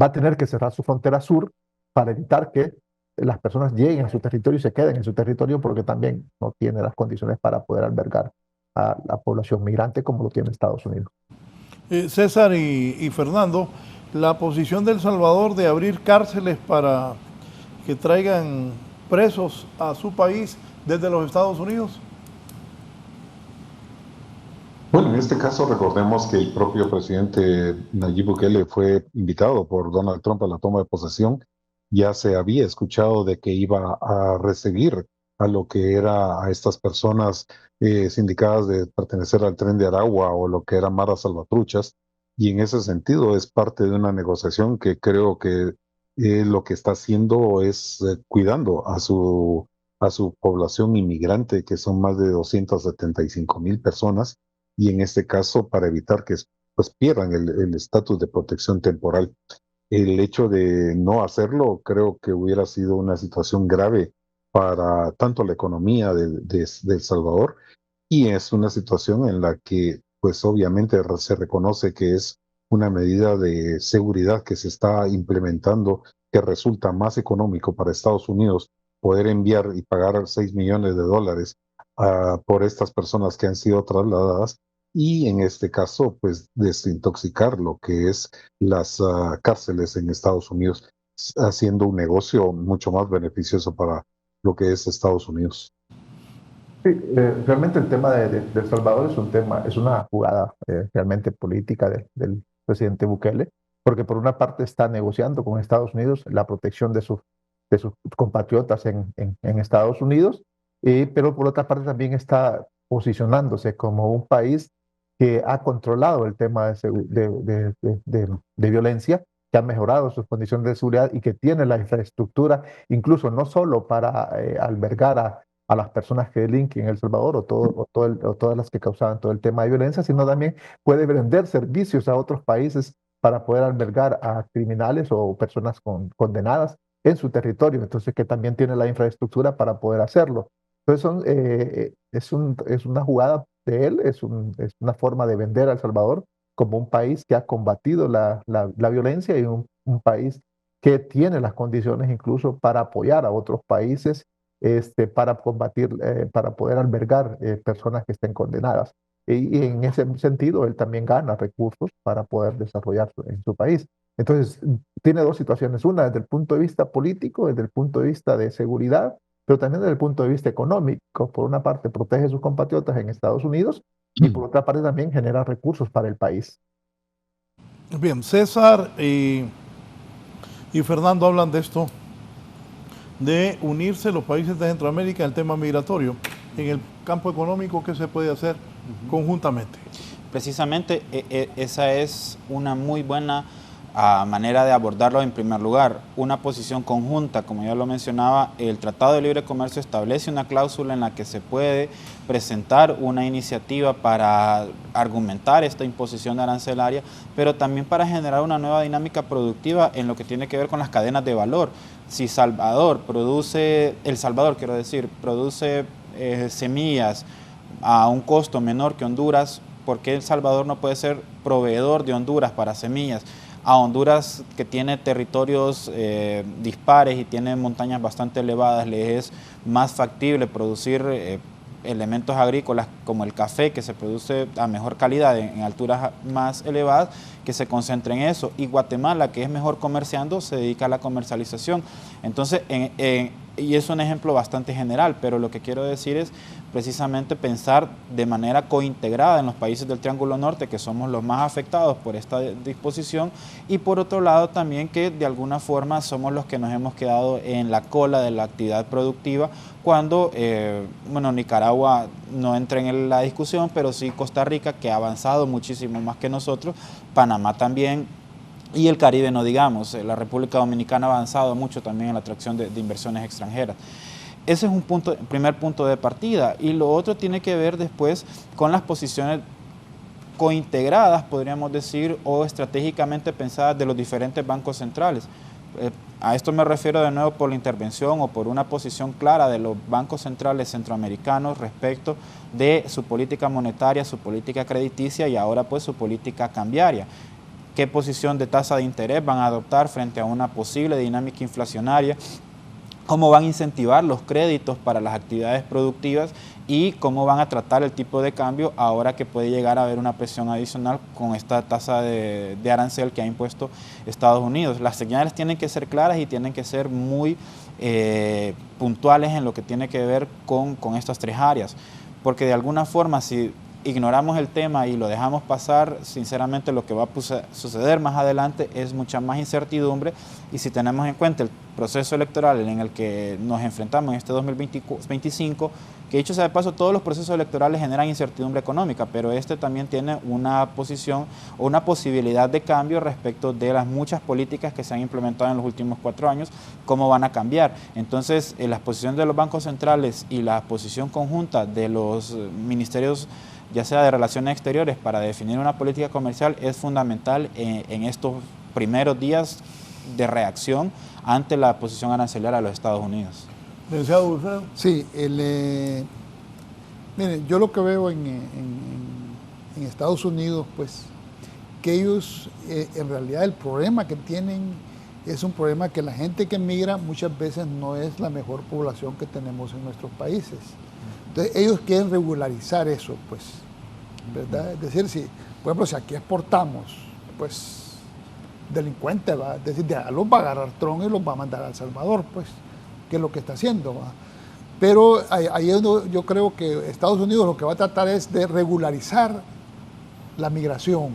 va a tener que cerrar su frontera sur para evitar que las personas lleguen a su territorio y se queden en su territorio, porque también no tiene las condiciones para poder albergar a la población migrante como lo tiene Estados Unidos. César y Fernando, la posición de El Salvador de abrir cárceles para que traigan presos a su país desde los Estados Unidos. Bueno, en este caso recordemos que el propio presidente Nayib Bukele fue invitado por Donald Trump a la toma de posesión. Ya se había escuchado de que iba a recibir a lo que era a estas personas sindicadas de pertenecer al Tren de Aragua o lo que era Maras Salvatruchas, y en ese sentido es parte de una negociación que creo que lo que está haciendo es cuidando a su población inmigrante, que son más de 275,000 personas, y en este caso para evitar que pues pierdan el estatus de protección temporal. El hecho de no hacerlo creo que hubiera sido una situación grave para tanto la economía de El Salvador, y es una situación en la que pues obviamente se reconoce que es una medida de seguridad que se está implementando, que resulta más económico para Estados Unidos poder enviar y pagar $6 millones por estas personas que han sido trasladadas, y en este caso, pues desintoxicar lo que es las cárceles en Estados Unidos, haciendo un negocio mucho más beneficioso para lo que es Estados Unidos. Sí, realmente el tema de El Salvador es una jugada realmente política del presidente Bukele, porque por una parte está negociando con Estados Unidos la protección de sus compatriotas en Estados Unidos, pero por otra parte también está posicionándose como un país que ha controlado el tema de violencia, que ha mejorado sus condiciones de seguridad y que tiene la infraestructura, incluso no solo para albergar a las personas que delinquen en El Salvador o todas las que causaban todo el tema de violencia, sino también puede vender servicios a otros países para poder albergar a criminales o personas condenadas en su territorio. Entonces, que también tiene la infraestructura para poder hacerlo. Entonces, es una jugada de él, es una forma de vender a El Salvador como un país que ha combatido la violencia, y un país que tiene las condiciones incluso para apoyar a otros países para combatir, para poder albergar personas que estén condenadas. Y en ese sentido, él también gana recursos para poder desarrollar en su país. Entonces, tiene dos situaciones: una desde el punto de vista político, desde el punto de vista de seguridad, pero también desde el punto de vista económico. Por una parte, protege a sus compatriotas en Estados Unidos, y por otra parte también genera recursos para el país. Bien, César y Fernando hablan de esto, de unirse los países de Centroamérica en el tema migratorio. En el campo económico, ¿qué se puede hacer conjuntamente? Precisamente esa es una muy buena manera de abordarlo. En primer lugar, una posición conjunta. Como ya lo mencionaba, el Tratado de Libre Comercio establece una cláusula en la que se puede presentar una iniciativa para argumentar esta imposición arancelaria, pero también para generar una nueva dinámica productiva en lo que tiene que ver con las cadenas de valor. Si El Salvador produce semillas a un costo menor que Honduras, ¿por qué El Salvador no puede ser proveedor de Honduras para semillas? A Honduras, que tiene territorios dispares y tiene montañas bastante elevadas, le es más factible producir elementos agrícolas como el café, que se produce a mejor calidad en alturas más elevadas, que se concentre en eso. Y Guatemala, que es mejor comerciando, se dedica a la comercialización. Entonces, y es un ejemplo bastante general, pero lo que quiero decir es precisamente pensar de manera cointegrada en los países del Triángulo Norte, que somos los más afectados por esta disposición, y por otro lado también que de alguna forma somos los que nos hemos quedado en la cola de la actividad productiva, cuando, Nicaragua no entra en la discusión, pero sí Costa Rica, que ha avanzado muchísimo más que nosotros, Panamá también, y el Caribe no digamos. La República Dominicana ha avanzado mucho también en la atracción de inversiones extranjeras. Ese es un primer punto de partida, y lo otro tiene que ver después con las posiciones cointegradas, podríamos decir, o estratégicamente pensadas de los diferentes bancos centrales. A esto me refiero de nuevo por la intervención o por una posición clara de los bancos centrales centroamericanos respecto de su política monetaria, su política crediticia y ahora pues su política cambiaria. ¿Qué posición de tasa de interés van a adoptar frente a una posible dinámica inflacionaria? ¿Cómo van a incentivar los créditos para las actividades productivas? Y cómo van a tratar el tipo de cambio ahora que puede llegar a haber una presión adicional con esta tasa de arancel que ha impuesto Estados Unidos. Las señales tienen que ser claras y tienen que ser muy puntuales en lo que tiene que ver con estas tres áreas, porque de alguna forma si ignoramos el tema y lo dejamos pasar, sinceramente lo que va a suceder más adelante es mucha más incertidumbre, y si tenemos en cuenta el proceso electoral en el que nos enfrentamos en este 2025, que dicho sea de paso, todos los procesos electorales generan incertidumbre económica, pero este también tiene una posición o una posibilidad de cambio respecto de las muchas políticas que se han implementado en los últimos 4 años, cómo van a cambiar. Entonces, las posiciones de los bancos centrales y la posición conjunta de los ministerios, ya sea de Relaciones Exteriores, para definir una política comercial es fundamental en estos primeros días de reacción ante la posición arancelaria de los Estados Unidos. Sí, miren, yo lo que veo en Estados Unidos, pues, que ellos, en realidad el problema que tienen es un problema que la gente que migra muchas veces no es la mejor población que tenemos en nuestros países. Entonces ellos quieren regularizar eso, pues, ¿verdad? Es decir, si, por ejemplo, si aquí exportamos, pues, delincuentes, ¿va? Es decir, ya los va a agarrar Trump y los va a mandar a El Salvador, pues, que es lo que está haciendo, ¿va? Pero ahí yo creo que Estados Unidos lo que va a tratar es de regularizar la migración,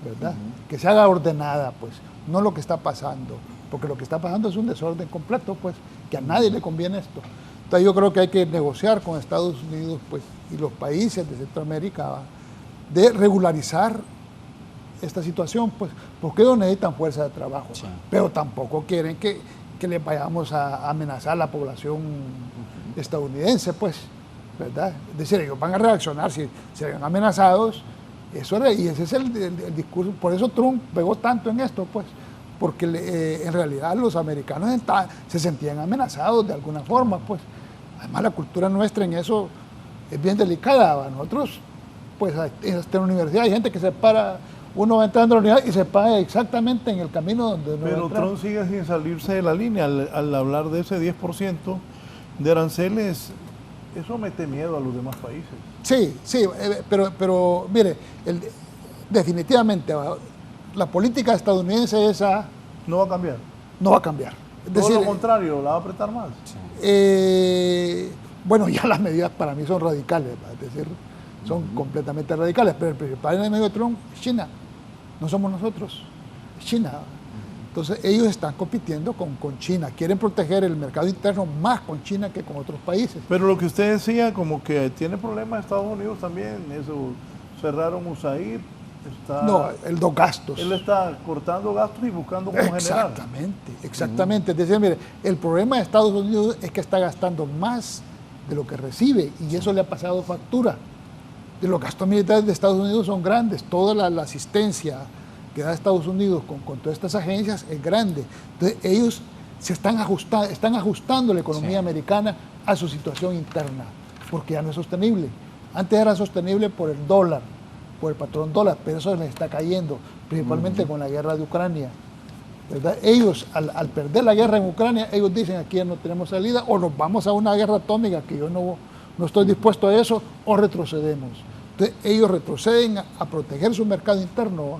¿verdad? Que se haga ordenada, pues, no lo que está pasando, porque lo que está pasando es un desorden completo, pues, que a nadie le conviene esto. Entonces yo creo que hay que negociar con Estados Unidos, pues, y los países de Centroamérica, ¿va? De regularizar esta situación, pues, porque ellos necesitan fuerza de trabajo, sí, pero tampoco quieren que les vayamos a amenazar a la población estadounidense, pues, ¿verdad? Es decir, ellos van a reaccionar si se ven amenazados, y ese es el discurso. Por eso Trump pegó tanto en esto, pues, porque en realidad los americanos se sentían amenazados de alguna forma, pues. Además la cultura nuestra en eso es bien delicada. Nosotros, pues, hasta en la universidad hay gente que se para, uno va entrando a la universidad y se para exactamente en el camino donde uno va a entrar. Pero Trump sigue sin salirse de la línea al hablar de ese 10% de aranceles. Eso mete miedo a los demás países. Sí, pero mire, definitivamente la política estadounidense esa no va a cambiar. No va a cambiar. Es decir, lo contrario, la va a apretar más. Bueno, ya las medidas para mí son radicales, es decir, son completamente radicales, pero el principal enemigo de Trump es China, no somos nosotros, es China. Entonces ellos están compitiendo con China, quieren proteger el mercado interno más con China que con otros países. Pero lo que usted decía, como que tiene problemas Estados Unidos también, eso, cerraron USAID. No, los gastos. Él está cortando gastos y buscando cómo generar. Exactamente. Es decir, mire, el problema de Estados Unidos es que está gastando más de lo que recibe y eso le ha pasado factura. Los gastos militares de Estados Unidos son grandes, toda la asistencia que da Estados Unidos con todas estas agencias es grande. Entonces ellos están ajustando la economía americana a su situación interna, porque ya no es sostenible. Antes era sostenible por el dólar, por el patrón dólar, pero eso les está cayendo, principalmente con la guerra de Ucrania, ¿verdad? Ellos, al perder la guerra en Ucrania, ellos dicen aquí ya no tenemos salida, o nos vamos a una guerra atómica, que yo no estoy dispuesto a eso, o retrocedemos. Entonces ellos retroceden a proteger su mercado interno,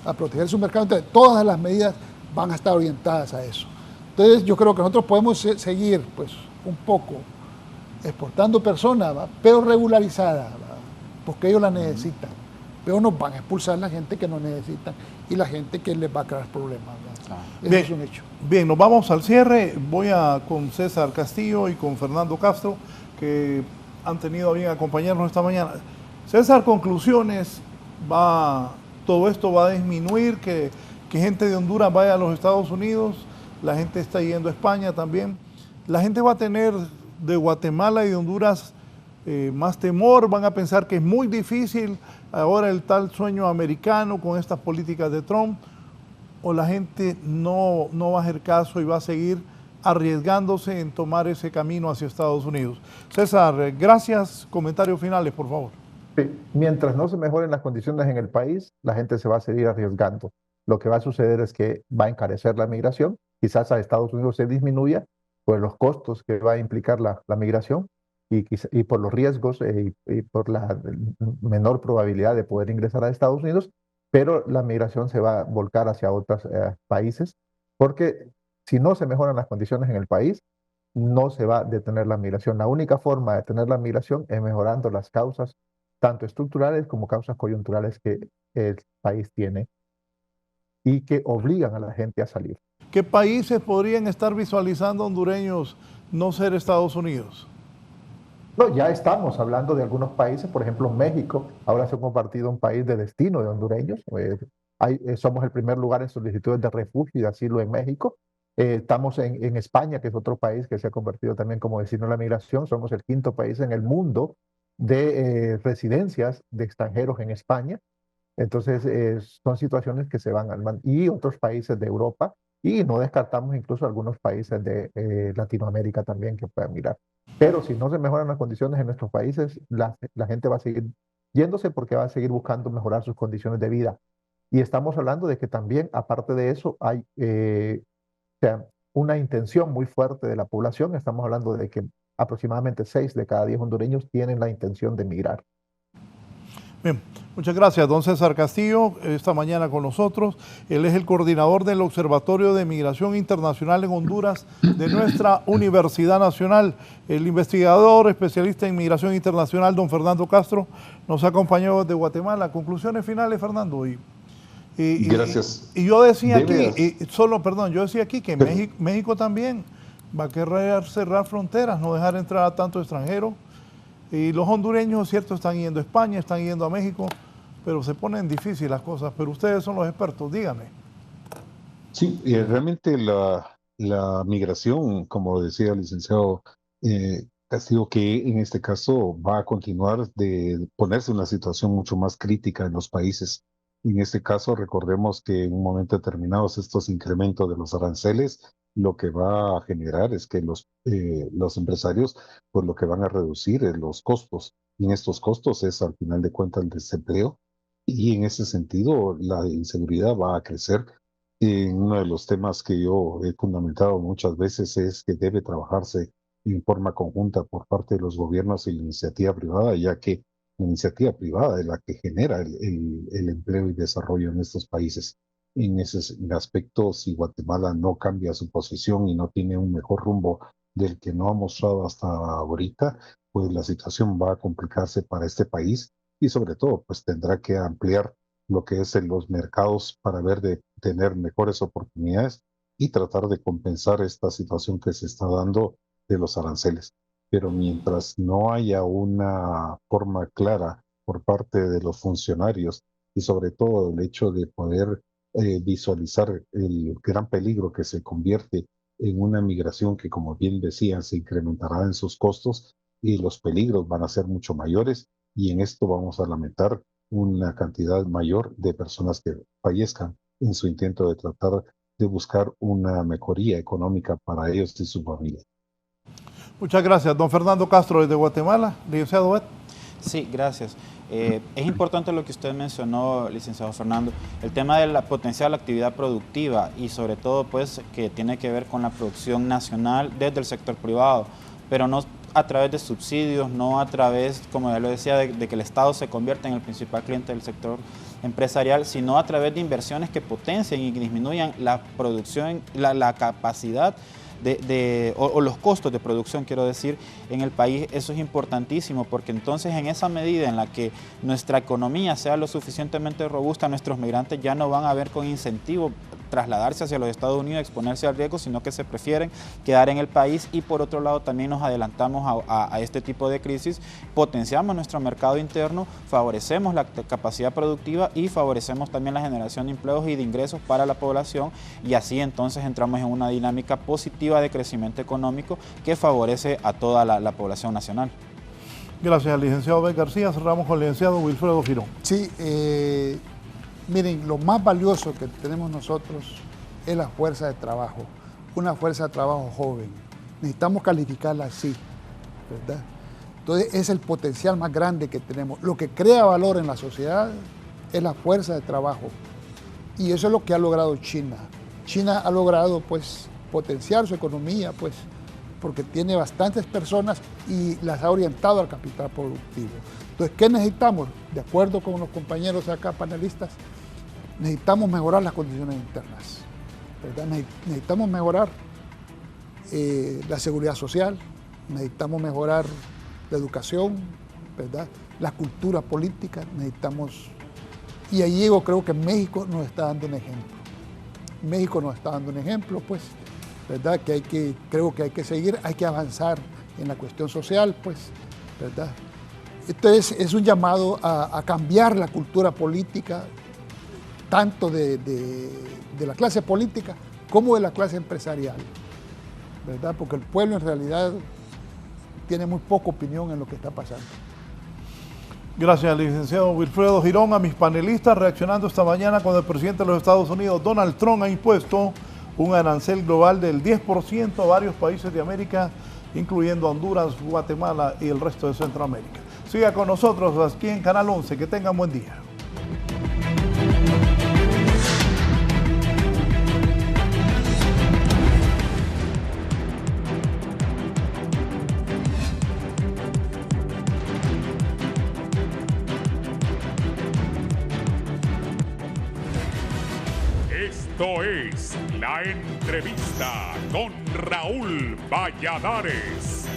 a proteger su mercado interno. Todas las medidas van a estar orientadas a eso. Entonces yo creo que nosotros podemos seguir, pues, un poco exportando personas, ¿va? Pero regularizadas, ¿va? Porque ellos la necesitan. Pero nos van a expulsar la gente que no necesitan y la gente que les va a crear problemas. Eso es un hecho. Bien, nos vamos al cierre. Voy con César Castillo y con Fernando Castro, que han tenido a bien acompañarnos esta mañana. César, conclusiones. Todo esto va a disminuir, que gente de Honduras vaya a los Estados Unidos, la gente está yendo a España también. La gente va a tener de Guatemala y de Honduras más temor, van a pensar que es muy difícil ahora el tal sueño americano con estas políticas de Trump, o la gente no va a hacer caso y va a seguir arriesgándose en tomar ese camino hacia Estados Unidos? César, gracias. Comentarios finales, por favor. Sí, mientras no se mejoren las condiciones en el país, la gente se va a seguir arriesgando. Lo que va a suceder es que va a encarecer la migración, quizás a Estados Unidos se disminuya por los costos que va a implicar la migración y por los riesgos y por la menor probabilidad de poder ingresar a Estados Unidos, pero la migración se va a volcar hacia otros países, porque si no se mejoran las condiciones en el país, no se va a detener la migración. La única forma de detener la migración es mejorando las causas, tanto estructurales como causas coyunturales que el país tiene y que obligan a la gente a salir. ¿Qué países podrían estar visualizando hondureños no ser Estados Unidos? No, ya estamos hablando de algunos países, por ejemplo México, ahora se ha convertido en un país de destino de hondureños. Somos el primer lugar en solicitudes de refugio y de asilo en México. Estamos en España, que es otro país que se ha convertido también como destino de la migración. Somos el quinto país en el mundo de residencias de extranjeros en España. Entonces, son situaciones que se van armando. Y otros países de Europa, y no descartamos incluso algunos países de Latinoamérica también que puedan mirar. Pero si no se mejoran las condiciones en nuestros países, la gente va a seguir yéndose porque va a seguir buscando mejorar sus condiciones de vida. Y estamos hablando de que también, aparte de eso, hay una intención muy fuerte de la población. Estamos hablando de que aproximadamente 6 de cada 10 hondureños tienen la intención de migrar. Bien, muchas gracias, don César Castillo, esta mañana con nosotros. Él es el coordinador del Observatorio de Migración Internacional en Honduras de nuestra Universidad Nacional. El investigador especialista en migración internacional, don Fernando Castro, nos acompañó desde Guatemala. Conclusiones finales, Fernando. Gracias. Y yo decía aquí, que México también va a querer cerrar fronteras, no dejar entrar a tanto extranjero. Y los hondureños, es cierto, están yendo a España, están yendo a México, pero se ponen difíciles las cosas. Pero ustedes son los expertos, díganme. Sí, realmente la migración, como decía el licenciado Castillo, que en este caso va a continuar de ponerse en una situación mucho más crítica en los países. En este caso, recordemos que en un momento determinado estos incrementos de los aranceles lo que va a generar es que los empresarios, pues lo que van a reducir es los costos. Y en estos costos es al final de cuentas el desempleo. Y en ese sentido, la inseguridad va a crecer. Uno de los temas que yo he fundamentado muchas veces es que debe trabajarse en forma conjunta por parte de los gobiernos y la iniciativa privada, ya que la iniciativa privada es la que genera el empleo y desarrollo en estos países. En ese aspecto, si Guatemala no cambia su posición y no tiene un mejor rumbo del que no ha mostrado hasta ahorita, pues la situación va a complicarse para este país y sobre todo, pues tendrá que ampliar lo que es en los mercados para ver de tener mejores oportunidades y tratar de compensar esta situación que se está dando de los aranceles. Pero mientras no haya una forma clara por parte de los funcionarios y sobre todo el hecho de poder visualizar el gran peligro que se convierte en una migración que, como bien decían, se incrementará en sus costos y los peligros van a ser mucho mayores y en esto vamos a lamentar una cantidad mayor de personas que fallezcan en su intento de tratar de buscar una mejoría económica para ellos y su familia. Muchas gracias. Don Fernando Castro desde Guatemala, licenciado Ed. Sí, gracias. Es importante lo que usted mencionó, licenciado Fernando, el tema de la potencial actividad productiva y sobre todo pues que tiene que ver con la producción nacional desde el sector privado, pero no a través de subsidios, no a través, como ya lo decía, de que el Estado se convierta en el principal cliente del sector empresarial, sino a través de inversiones que potencien y que disminuyan la producción, la capacidad o los costos de producción, quiero decir, en el país. Eso es importantísimo porque entonces en esa medida en la que nuestra economía sea lo suficientemente robusta, nuestros migrantes ya no van a ver con incentivo trasladarse hacia los Estados Unidos, exponerse al riesgo, sino que se prefieren quedar en el país y por otro lado también nos adelantamos a este tipo de crisis, potenciamos nuestro mercado interno, favorecemos la capacidad productiva y favorecemos también la generación de empleos y de ingresos para la población y así entonces entramos en una dinámica positiva de crecimiento económico que favorece a toda la población nacional. Gracias al licenciado Ben García. Cerramos con el licenciado Wilfredo Firón. Sí, Miren, lo más valioso que tenemos nosotros es la fuerza de trabajo, una fuerza de trabajo joven. Necesitamos calificarla así, ¿verdad? Entonces es el potencial más grande que tenemos. Lo que crea valor en la sociedad es la fuerza de trabajo. Y eso es lo que ha logrado China. China ha logrado pues potenciar su economía pues porque tiene bastantes personas y las ha orientado al capital productivo. Entonces, ¿qué necesitamos? De acuerdo con los compañeros acá panelistas, necesitamos mejorar las condiciones internas, ¿verdad? Necesitamos mejorar la seguridad social, necesitamos mejorar la educación, ¿verdad? La cultura política, necesitamos... Y ahí yo creo que México nos está dando un ejemplo. México nos está dando un ejemplo, pues, ¿verdad? Creo que hay que seguir, hay que avanzar en la cuestión social, pues, ¿verdad? Entonces es un llamado a cambiar la cultura política, tanto de la clase política como de la clase empresarial, ¿verdad? Porque el pueblo en realidad tiene muy poca opinión en lo que está pasando. Gracias, licenciado Wilfredo Girón. A mis panelistas, reaccionando esta mañana cuando el presidente de los Estados Unidos, Donald Trump, ha impuesto un arancel global del 10% a varios países de América, incluyendo Honduras, Guatemala y el resto de Centroamérica. Siga con nosotros aquí en Canal 11. Que tengan buen día. Esto es La Entrevista con Raúl Valladares.